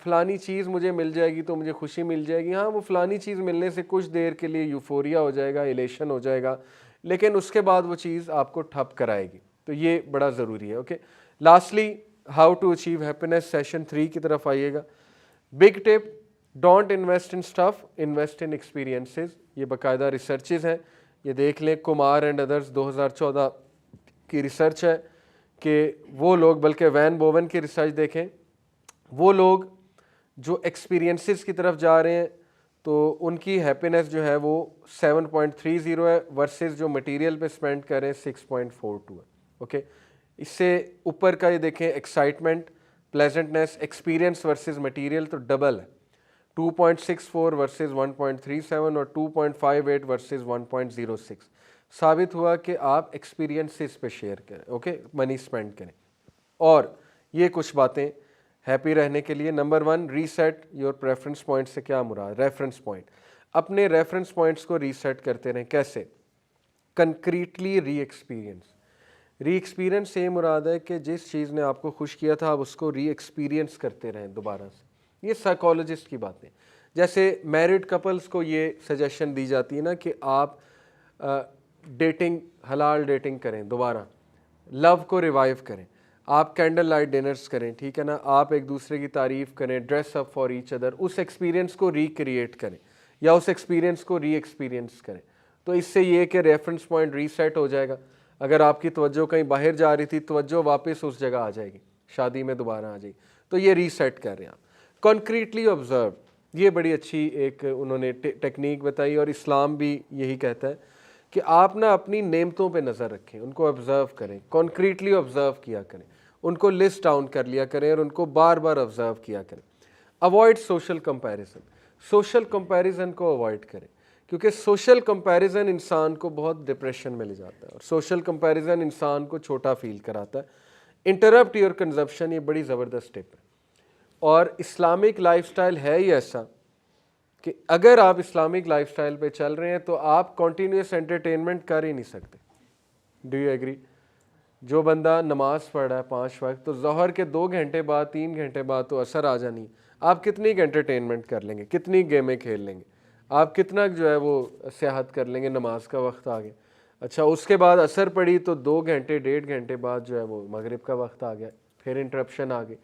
फ़लानी चीज़ मुझे मिल जाएगी तो मुझे खुशी मिल जाएगी। हाँ, वो फ़लानी चीज़ मिलने से कुछ देर के लिए यूफोरिया हो जाएगा, इलेशन हो जाएगा, लेकिन उसके बाद वो चीज़ आपको ठप कराएगी। तो ये बड़ा ज़रूरी है। Okay, lastly, how to achieve happiness, session 3 की तरफ आइएगा। Big tip, don't invest in stuff, invest in experiences. ये बाकायदा रिसर्चेज हैं, ये देख लें, कुमार एंड अदर्स 2014 की रिसर्च है कि वो लोग, बल्कि वैन बोवन की रिसर्च देखें, वो लोग जो एक्सपीरियंसेस की तरफ जा रहे हैं तो उनकी हैप्पीनेस जो है वो 7.30 है, वर्सेस जो मटेरियल पे स्पेंड कर रहे हैं 6.42 है। ओके, इससे ऊपर का ये देखें, excitement, pleasantness, experience versus material, तो डबल है, 2.64 वर्सेस 1.37 और 2.58 वर्सेस 1.06। साबित हुआ कि आप एक्सपीरियंसेस पे शेयर करें, ओके, मनी स्पेंड करें। और ये कुछ बातें हैप्पी रहने के लिए। Number 1, reset your preference point से क्या मुराद, रेफरेंस पॉइंट, अपने रेफरेंस पॉइंट्स को रीसेट करते रहें। कैसे? कंक्रीटली री एक्सपीरियंस से मुराद है कि जिस चीज़ ने आपको खुश किया था आप उसको री एक्सपीरियंस करते रहें दोबारा से। ये साइकोलॉजिस्ट की बातें। जैसे मैरिड कपल्स को ये सजेशन दी जाती है ना कि आप डेटिंग, हलाल डेटिंग करें, दोबारा लव को रिवाइव करें, आप कैंडल लाइट डिनर्स करें, ठीक है ना, आप एक दूसरे की तारीफ़ करें, dress up for each other, उस एक्सपीरियंस को रिक्रिएट करें या उस एक्सपीरियंस को री एक्सपीरियंस करें। तो इससे ये कि रेफरेंस पॉइंट रीसेट हो जाएगा। अगर आपकी तवज्जो कहीं बाहर जा रही थी, तवज्जो वापस उस जगह आ जाएगी, शादी में दोबारा आ जाएगी, तो ये रीसेट कर रहे हैं आप। कॉन्क्रीटली ऑब्जर्व, ये बड़ी अच्छी एक उन्होंने टेक्निक बताई, और इस्लाम भी यही कहता है कि आप ना अपनी नेमतों पे नज़र रखें, उनको ऑब्ज़र्व करें, कॉन्क्रीटली ऑब्ज़र्व किया करें, उनको लिस्ट डाउन कर लिया करें और उनको बार बार ऑब्ज़र्व किया करें। Avoid social comparison, social comparison को अवॉइड करें, क्योंकि सोशल कंपैरिजन इंसान को बहुत डिप्रेशन में ले जाता है और सोशल कंपैरिजन इंसान को छोटा फील कराता है। इंटरप्ट योर कंजप्शन, ये बड़ी ज़बरदस्त टिप है। और इस्लामिक लाइफस्टाइल है ही ऐसा कि अगर आप इस्लामिक लाइफस्टाइल पे चल रहे हैं तो आप कॉन्टीन्यूस एंटरटेनमेंट कर ही नहीं सकते। Do you agree? जो बंदा नमाज पढ़ रहा है 5 वक्त, तो ज़ोहर के 2 घंटे बाद, 3 घंटे बाद तो असर आ जानी, आप कितनी एंटरटेनमेंट कर लेंगे, कितनी गेमें खेल लेंगे, आप कितना जो है वो सियाहत कर लेंगे, नमाज का वक्त आ गया। अच्छा, उसके बाद असर पड़ी तो 2 घंटे 1.5 घंटे बाद जो है वो मगरिब का वक्त आ गया, फिर इंटरप्शन आ गई,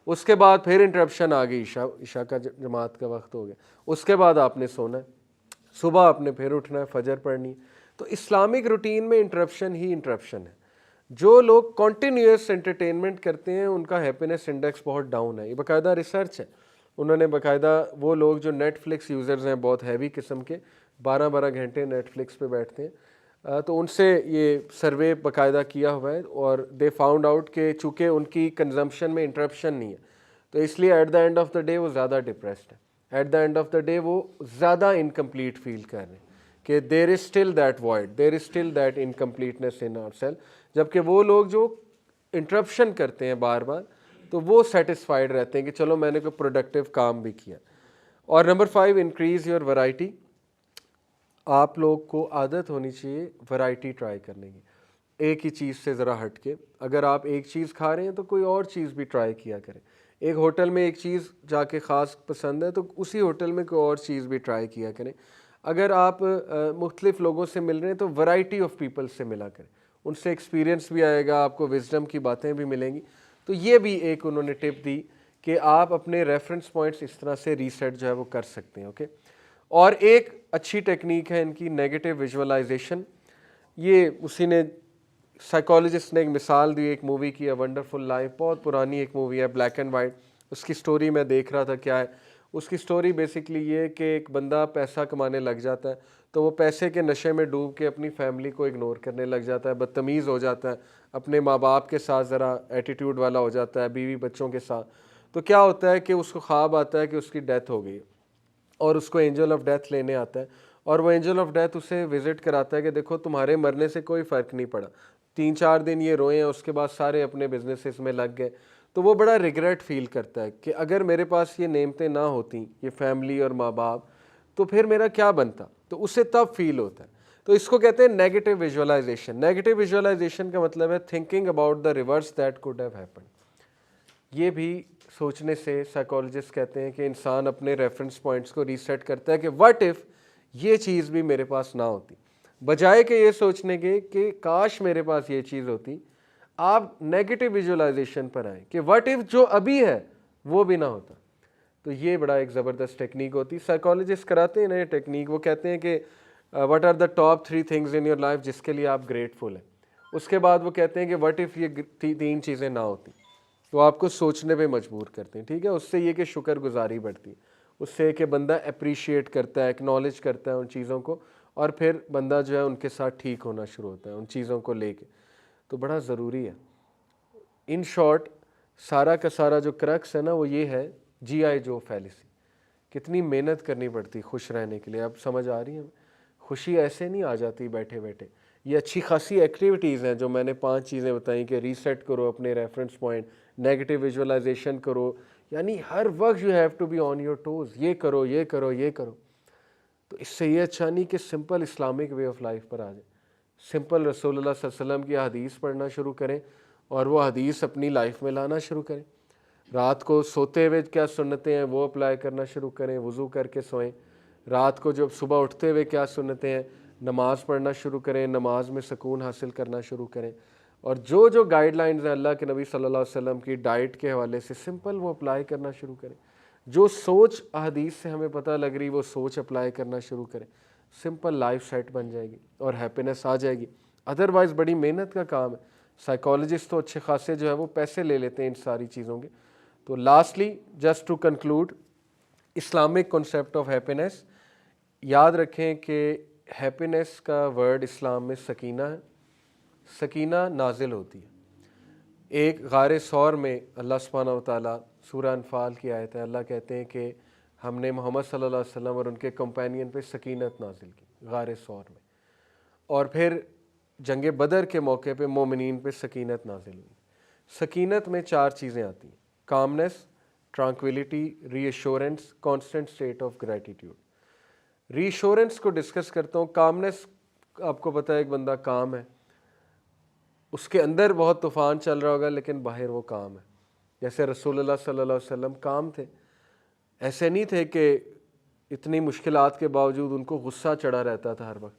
उसके बाद फिर इंटरप्शन आ गई, ईशा का जमात का वक्त हो गया, उसके बाद आपने सोना है, सुबह आपने फिर उठना है, फजर पढ़नी है। तो इस्लामिक रूटीन में इंटरप्शन ही इंटरप्शन है। जो लोग कॉन्टीन्यूस एंटरटेनमेंट करते हैं उनका हैप्पीनेस इंडेक्स बहुत डाउन है। ये बाकायदा रिसर्च है, उन्होंने बाकायदा वो लोग जो नेटफ्लिक्स यूज़र्स हैं, बहुत हैवी किस्म के, 12-12 घंटे नेटफ्लिक्स पे बैठते हैं, तो उनसे ये सर्वे बाकायदा किया हुआ है और दे फाउंड आउट कि चूँकि उनकी कंजम्पशन में इंटरप्शन नहीं है, तो इसलिए at the end of the day वो ज़्यादा डिप्रेस्ड है, at the end of the day वो ज़्यादा इनकम्प्लीट फील कर रहे हैं कि there is still that void, there is still that incompleteness in our self. जबकि वो लोग जो इंटरप्शन करते हैं बार बार, तो वो सेटिस्फाइड रहते हैं कि चलो मैंने कोई प्रोडक्टिव काम भी किया। और नंबर 5, इंक्रीज़ योर वैरायटी। आप लोग को आदत होनी चाहिए वैरायटी ट्राई करने की, एक ही चीज़ से ज़रा हट के। अगर आप एक चीज़ खा रहे हैं तो कोई और चीज़ भी ट्राई किया करें। एक होटल में एक चीज़ जाके ख़ास पसंद है तो उसी होटल में कोई और चीज़ भी ट्राई किया करें। अगर आप मुख्तलिफ़ लोगों से मिल रहे हैं तो वैरायटी ऑफ पीपल से मिला करें, उनसे एक्सपीरियंस भी आएगा, आपको विजडम की बातें भी मिलेंगी। तो ये भी एक उन्होंने टिप दी कि आप अपने रेफरेंस पॉइंट्स इस तरह से रीसेट जो है वो कर सकते हैं। ओके, और एक अच्छी टेक्निक है इनकी, नेगेटिव विजुअलाइजेशन। ये उसी ने साइकोलॉजिस्ट ने एक मिसाल दी, एक मूवी की, अ वंडरफुल लाइफ, बहुत पुरानी एक मूवी है, ब्लैक एंड वाइट। उसकी स्टोरी मैं देख रहा था क्या है, उसकी स्टोरी बेसिकली ये है कि एक बंदा पैसा कमाने लग जाता है, तो वो पैसे के नशे में डूब के अपनी फैमिली को इग्नोर करने लग जाता है, बदतमीज़ हो जाता है, अपने माँ बाप के साथ ज़रा एटीट्यूड वाला हो जाता है, बीवी बच्चों के साथ। तो क्या होता है कि उसको ख्वाब आता है कि उसकी डेथ हो गई और उसको एंजल ऑफ डेथ लेने आता है, और वो एंजल ऑफ डेथ उसे विज़िट कराता है कि देखो तुम्हारे मरने से कोई फ़र्क नहीं पड़ा, 3-4 दिन ये रोए हैं, उसके बाद सारे अपने बिजनेसेस में लग गए। तो वो बड़ा रिग्रेट फील करता है कि अगर मेरे पास ये नेमतें ना होती, ये फैमिली और माँ बाप, तो फिर मेरा क्या बनता। तो उसे तब फील होता है। तो इसको कहते हैं नेगेटिव विजुअलाइजेशन। नेगेटिव विजुअलाइजेशन का मतलब है thinking about the reverse that could have happened. ये भी सोचने से साइकोलॉजिस्ट कहते हैं कि इंसान अपने रेफरेंस पॉइंट्स को रीसेट करता है कि व्हाट इफ़ ये चीज़ भी मेरे पास ना होती। बजाय कि ये सोचने के कि काश मेरे पास ये चीज़ होती, आप नेगेटिव विजुअलाइजेशन पर आए कि व्हाट इफ़ जो अभी है वो भी ना होता। तो ये बड़ा एक ज़बरदस्त टेक्निक होती है, साइकोलॉजिस्ट कराते हैं ना ये टेक्निक। वो कहते हैं कि what are the top 3 things in your life जिसके लिए आप ग्रेटफुल हैं। उसके बाद वो कहते हैं कि व्हाट इफ़ ये 3 चीज़ें ना होती, तो आपको सोचने पे मजबूर करते हैं। ठीक है, उससे ये कि शुक्रगुजारी बढ़ती है, उससे कि बंदा अप्रिशिएट करता है, एक्नॉलेज करता है उन चीज़ों को, और फिर बंदा जो है उनके साथ ठीक होना शुरू होता है उन चीज़ों को लेके। तो बड़ा ज़रूरी है। इन शॉर्ट सारा का सारा जो क्रक्स है ना वो ये है, GI जो फैलिसी। कितनी मेहनत करनी पड़ती खुश रहने के लिए। अब समझ आ रही है, खुशी ऐसे नहीं आ जाती बैठे बैठे। ये अच्छी खासी एक्टिविटीज़ हैं जो मैंने 5 चीज़ें बताई कि रीसेट करो अपने रेफरेंस पॉइंट, नेगेटिव विजुअलाइजेशन करो, यानी हर वक्त you have to be on your toes, ये करो ये करो ये करो। तो इससे ये अच्छा नहीं कि simple Islamic way of life पर आ जाए, सिंपल रसूलुल्लाह सल्लल्लाहु अलैहि वसल्लम की हदीस पढ़ना शुरू करें और वो हदीस अपनी लाइफ में लाना शुरू करें। रात को सोते हुए क्या सुन्नतें हैं वो अप्लाई करना शुरू करें, वज़ू करके सोएं। रात को जब सुबह उठते हुए क्या सुन्नतें हैं, नमाज़ पढ़ना शुरू करें, नमाज में सुकून हासिल करना शुरू करें। और जो जो गाइडलाइंस हैं अल्लाह के नबी सल्लल्लाहु अलैहि वसल्लम की डाइट के हवाले से, सिंपल वो अप्लाई करना शुरू करें। जो सोच हदीस से हमें पता लग रही वो सोच अप्लाई करना शुरू करें। सिंपल लाइफ सेट बन जाएगी और हैप्पीनेस आ जाएगी। अदरवाइज़ बड़ी मेहनत का काम है। साइकोलॉजिस्ट तो अच्छे खासे जो है वो पैसे ले लेते हैं इन सारी चीज़ों के। तो lastly just to conclude, Islamic concept of happiness, याद रखें कि हैप्पीनेस का वर्ड इस्लाम में सकीना है। सकीना नाजिल होती है। एक गारे सौर में अल्लाह सुब्हानहू व तआला, सूरह अनफाल की आयत है, अल्लाह कहते हैं कि हमने मोहम्मद सल्लल्लाहु अलैहि वसल्लम और उनके कंपेनियन पे सकीनत नाजिल की गारे सौर में। और फिर जंग बदर के मौके पे मोमिनीन पे सकीनत नाजिल हुई। सकीनत में 4 चीज़ें आती हैं, calmness, tranquillity, reassurance, constant state of gratitude. Reassurance को डिस्कस करता हूँ। कामनेस, आपको पता है एक बंदा काम है, उसके अंदर बहुत तूफ़ान चल रहा होगा लेकिन बाहर वो काम है। जैसे रसूलुल्लाह सल्लल्लाहु अलैहि वसल्लम काम थे, ऐसे नहीं थे कि इतनी मुश्किलात के बावजूद उनको गुस्सा चढ़ा रहता था हर वक्त।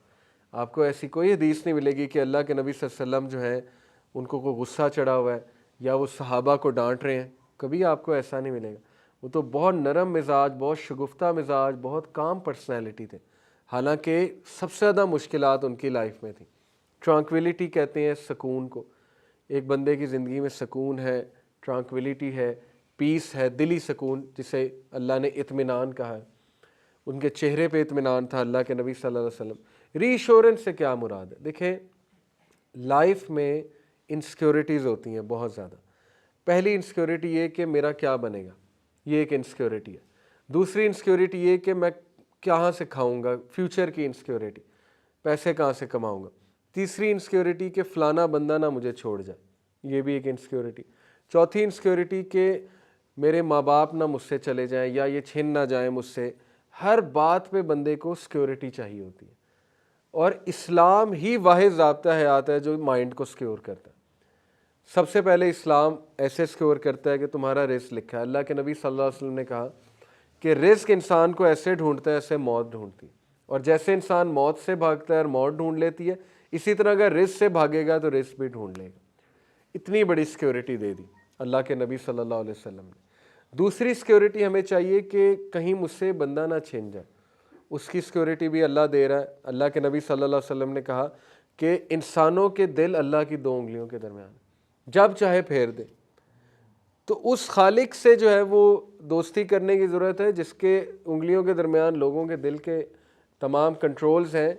आपको ऐसी कोई हदीस नहीं मिलेगी कि अल्लाह के नबी सल्लल्लाहु अलैहि वसल्लम जो है उनको कोई गुस्सा चढ़ा हुआ है या वो सहाबा को डांट रहे हैं, कभी आपको ऐसा नहीं मिलेगा। वो तो बहुत नरम मिजाज, बहुत शगुफ्ता मिजाज, बहुत काम पर्सनैलिटी थे, हालांकि सबसे ज़्यादा मुश्किलात उनकी लाइफ में थी। ट्रैंक्विलिटी कहते हैं सुकून को। एक बंदे की ज़िंदगी में सुकून है, ट्रैंक्विलिटी है, पीस है, दिली सुकून जिसे अल्लाह ने इत्मीनान कहा है। उनके चेहरे पे इत्मीनान था अल्लाह के नबी सल्लल्लाहु अलैहि वसल्लम। रीअश्योरेंस से क्या मुराद है? देखें, लाइफ में इनसिक्योरिटीज़ होती हैं बहुत ज़्यादा। पहली इनसिक्योरिटी ये कि मेरा क्या बनेगा, ये एक इनसिक्योरिटी है। दूसरी इनसिक्योरिटी ये कि मैं कहाँ से खाऊंगा, फ्यूचर की इनसिक्योरिटी, पैसे कहाँ से कमाऊंगा। तीसरी इनसिक्योरिटी कि फ़लाना बंदा ना मुझे छोड़ जाए, ये भी एक इनसिक्योरिटी। चौथी इनसिक्योरिटी कि मेरे माँ बाप ना मुझसे चले जाएं या ये छिन ना जाएं मुझसे। हर बात पे बंदे को सिक्योरिटी चाहिए होती है, और इस्लाम ही वाहिद ज़ाब्ता हयात है जो माइंड को सिक्योर करता है। सबसे पहले इस्लाम ऐसे सिक्योर करता है कि तुम्हारा रिस्क लिखा है। अल्लाह के नबी सल्लल्लाहु अलैहि वसल्लम ने कहा कि रिस्क इंसान को ऐसे ढूंढता है ऐसे मौत ढूंढती है, और जैसे इंसान मौत से भागता है और मौत ढूंढ लेती है, इसी तरह अगर रिस्क से भागेगा तो रिस्क भी ढूंढ लेगा। इतनी बड़ी सिक्योरिटी दे दी अल्लाह के नबी सल्लल्लाहु अलैहि वसल्लम ने। दूसरी सिक्योरिटी हमें चाहिए कि कहीं मुझसे बंदा ना छिन जाए, उसकी सिक्योरिटी भी अल्लाह दे रहा है। अल्लाह के नबी सल्लल्लाहु अलैहि वसल्लम ने कहा कि इंसानों के दिल अल्लाह की 2 उंगलियों के दरमियान, जब चाहे फेर दे। तो तो उस खालिक से जो है वो दोस्ती करने की ज़रूरत है जिसके उंगलियों के दरमियान लोगों के दिल के तमाम कंट्रोल्स हैं,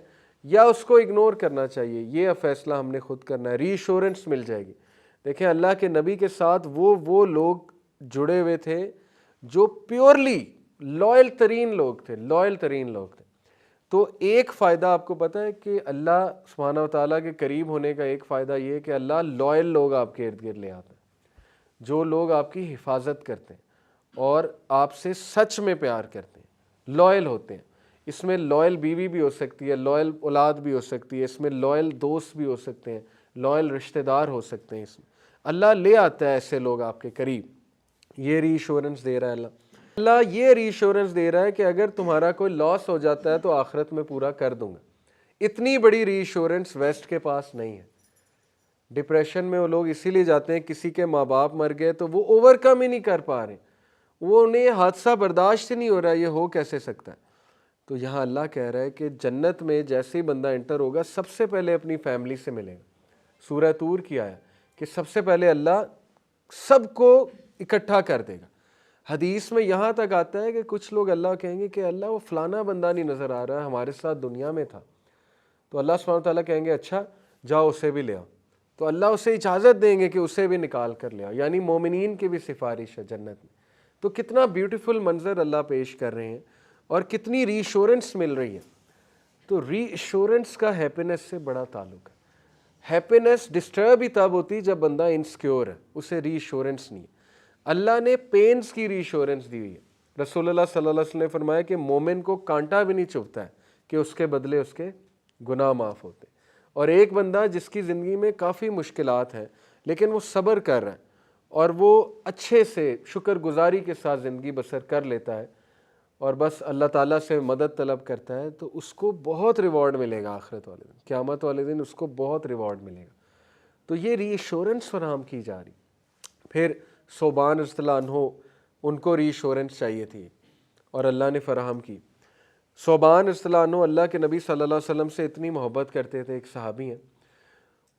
या उसको इग्नोर करना चाहिए, ये फ़ैसला हमने खुद करना है। रीअश्योरेंस मिल जाएगी। देखें अल्लाह के नबी के साथ वो लोग जुड़े हुए थे जो प्योरली लॉयल तरीन लोग थे। तो एक फ़ायदा आपको पता है कि अल्लाह सुब्हानहू व तआला के करीब होने का एक फ़ायदा ये है कि अल्लाह लॉयल लोग आपके इर्द गिर्द ले आता है, जो लोग आपकी हिफाजत करते हैं और आपसे सच में प्यार करते हैं, लॉयल होते हैं। इसमें लॉयल बीवी भी हो सकती है, लॉयल औलाद भी हो सकती है, इसमें लॉयल दोस्त भी हो सकते हैं, लॉयल रिश्तेदार हो सकते हैं। इसमें अल्लाह ले आता है ऐसे लोग आपके करीब। ये रीअश्योरेंस दे रहा है अल्लाह ये रीअश्योरेंस दे रहा है कि अगर तुम्हारा कोई लॉस हो जाता है तो आखिरत में पूरा कर दूंगा। इतनी बड़ी रीअश्योरेंस वेस्ट के पास नहीं है। डिप्रेशन में वो लोग इसीलिए जाते हैं, किसी के माँ बाप मर गए तो वो ओवरकम ही नहीं कर पा रहे, वो उन्हें हादसा बर्दाश्त ही नहीं हो रहा, ये हो कैसे सकता है। तो यहाँ अल्लाह कह रहा है कि जन्नत में जैसे ही बंदा एंटर होगा सबसे पहले अपनी फैमिली से मिलेगा। सूरह तूर की आया कि सबसे पहले अल्लाह सबको इकट्ठा कर देगा। हदीस में यहाँ तक आता है कि कुछ लोग अल्लाह कहेंगे कि अल्लाह वो फ़लाना बंदा नहीं नज़र आ रहा है, हमारे साथ दुनिया में था। तो अल्लाह सुब्हानहू व तआला कहेंगे अच्छा जाओ उसे भी ले आओ। तो अल्लाह उसे इजाज़त देंगे कि उसे भी निकाल कर ले आओ, यानी मोमिनीन की भी सिफारिश है जन्नत में। तो कितना ब्यूटीफुल मंजर अल्लाह पेश कर रहे हैं और कितनी रीअश्योरेंस मिल रही है। तो रीअश्योरेंस का हैप्पीनेस से बड़ा ताल्लुक है। हैप्पीनेस डिस्टर्ब ही तब होती जब बंदा इनसिक्योर है, उसे रीअश्योरेंस नहीं है। अल्लाह ने पेन्स की रीअश्योरेंस दी हुई है। रसूलुल्लाह सल्लल्लाहु अलैहि वसल्लम ने फरमाया कि मोमिन को कांटा भी नहीं चुभता है कि उसके बदले उसके गुनाह माफ़ होते। और एक बंदा जिसकी ज़िंदगी में काफ़ी मुश्किलात हैं लेकिन वो सब्र कर रहा है और वो अच्छे से शुक्रगुजारी के साथ ज़िंदगी बसर कर लेता है और बस अल्लाह ताला से मदद तलब करता है, तो उसको बहुत रिवॉर्ड मिलेगा आखिरत वाले दिन, क़यामत वाले दिन उसको बहुत रिवॉर्ड मिलेगा। तो ये रीअश्योरेंस फराहम की जा रही। फिर सोबान रज़ियल्लाहु अन्हु, उनको रीअश्योरेंस चाहिए थी और अल्लाह ने फराहम की। सोबान रज़ियल्लाहु अन्हु अल्लाह के नबी सल्लल्लाहु अलैहि वसल्लम से इतनी मोहब्बत करते थे, एक सहाबी हैं।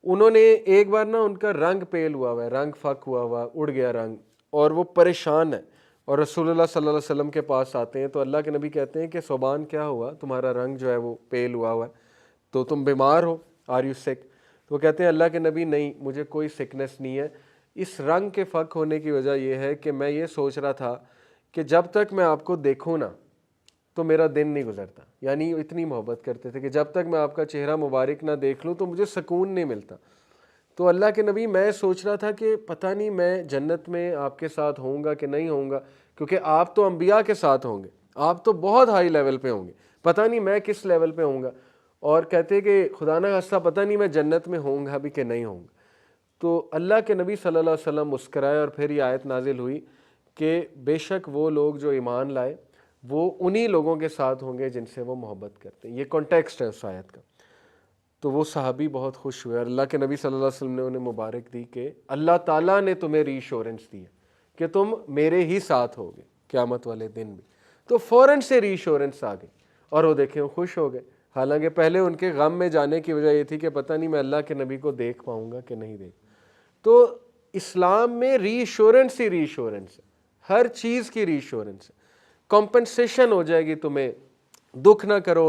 उन्होंने एक बार ना उनका रंग पेल हुआ है, रंग फक हुआ, उड़ गया रंग, और वो परेशान है और रसूलुल्लाह सल्लल्लाहु अलैहि वसल्लम के पास आते हैं। तो अल्लाह के नबी कहते हैं कि सोबान क्या हुआ, तुम्हारा रंग जो है वो पेल हुआ है, तो तुम बीमार हो, आर यू सिक? तो वो कहते हैं अल्लाह के नबी नहीं, मुझे कोई सिकनेस नहीं है। इस रंग के फ़क होने की वजह यह है कि मैं ये सोच रहा था कि जब तक मैं आपको देखूँ ना तो मेरा दिन नहीं गुजरता। यानी इतनी मोहब्बत करते थे कि जब तक मैं आपका चेहरा मुबारक ना देख लूँ तो मुझे सुकून नहीं मिलता। तो अल्लाह के नबी मैं सोच रहा था कि पता नहीं मैं जन्नत में आपके साथ होऊंगा कि नहीं होऊंगा, क्योंकि आप तो अंबिया के साथ होंगे, आप तो बहुत हाई लेवल पे होंगे, पता नहीं मैं किस लेवल पे होऊंगा। और कहते कि खुदा ना खास्ता पता नहीं मैं जन्नत में होऊंगा भी कि नहीं होऊंगा। तो अल्लाह के नबी सल्लल्लाहु अलैहि वसल्लम मुस्कराए और फिर ये आयत नाजिल हुई कि बेशक वो लोग जो ईमान लाए वो उन्हीं लोगों के साथ होंगे जिनसे वो मोहब्बत करते हैं। ये कॉन्टेक्स्ट है उस आयत का। तो वो सहाबी बहुत खुश हुए और अल्लाह के नबी सल्लल्लाहु अलैहि वसल्लम ने उन्हें मुबारक दी कि अल्लाह ताला ने तुम्हें रीअश्योरेंस दी है कि तुम मेरे ही साथ होगे क़यामत वाले दिन भी। तो फ़ौरन से रीअश्योरेंस आ गई और वो देखें वो खुश हो गए। हालांकि पहले उनके गम में जाने की वजह ये थी कि पता नहीं मैं अल्लाह के नबी को देख पाऊँगा कि नहीं देख। तो इस्लाम में रीअश्योरेंस ही रीअश्योरेंस है, हर चीज़ की रीअश्योरेंस है। कॉम्पनसेशन हो जाएगी, तुम्हें दुख ना करो,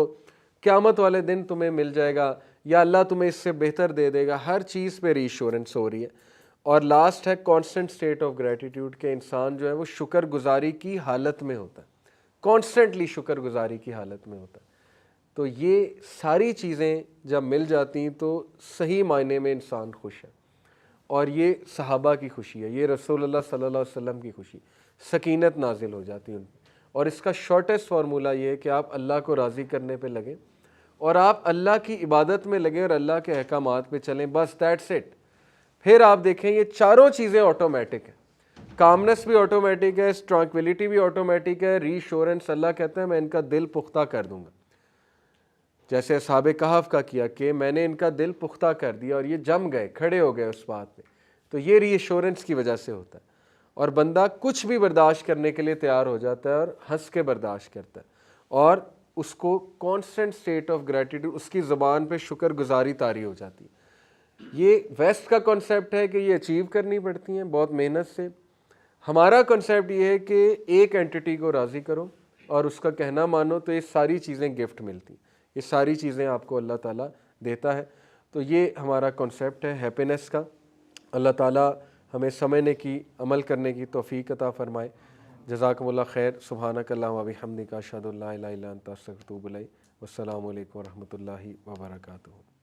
क़यामत वाले दिन तुम्हें मिल जाएगा या अल्लाह तुम्हें इससे बेहतर दे देगा, हर चीज़ पे रीअश्योरेंस हो रही है। और लास्ट है कांस्टेंट स्टेट ऑफ ग्रेटिट्यूड के इंसान जो है वो शुक्रगुजारी की हालत में होता है, कॉन्स्टेंटली शुक्रगुजारी की हालत में होता है। तो ये सारी चीज़ें जब मिल जाती हैं तो सही मायने में इंसान खुश है। और ये सहाबा की खुशी है, ये रसूलुल्लाह सल्लल्लाहु अलैहि वसल्लम की खुशी, सकीनत नाजिल हो जाती है उन। और इसका शॉर्टेस्ट फार्मूला ये है कि आप अल्लाह को राज़ी करने पे लगें और आप अल्लाह की इबादत में लगें और अल्लाह के अहकामात पे चलें, बस दैट्स इट। फिर आप देखें ये चारों चीज़ें ऑटोमेटिक है। कामनेस भी ऑटोमेटिक है, ट्रैंक्विलिटी भी ऑटोमेटिक है, रीअश्योरेंस अल्लाह कहता है मैं इनका दिल पुख्ता कर दूंगा, जैसे असहाबे कहफ का किया कि मैंने इनका दिल पुख्ता कर दिया और ये जम गए, खड़े हो गए उस बात पे। तो ये रीअश्योरेंस की वजह से होता है और बंदा कुछ भी बर्दाश्त करने के लिए तैयार हो जाता है और हंस के बर्दाश्त करता है और उसको कांस्टेंट स्टेट ऑफ ग्रेटिट्यूड, उसकी ज़बान पे शुक्रगुजारी तारी हो जाती है। ये वेस्ट का कॉन्सेप्ट है कि ये अचीव करनी पड़ती हैं बहुत मेहनत से। हमारा कॉन्सेप्ट ये है कि एक एंटिटी को राज़ी करो और उसका कहना मानो, तो ये सारी चीज़ें गिफ्ट मिलती, ये सारी चीज़ें आपको अल्लाह ताला देता है। तो ये हमारा कॉन्सेप्ट है हैप्पीनेस का। अल्लाह ताला हमें समझने की, अमल करने की तौफीक अता फ़रमाए। जज़ाकुमुल्लाह खैर। सुब्हानकल्लाहुम्मा व बिहम्दिका अशहदु अल्ला इलाहा इल्ला अंता अस्तगफिरुका व अतूबु इलैक। वस्सलामु अलैकुम व रहमतुल्लाहि व बरकातुहू।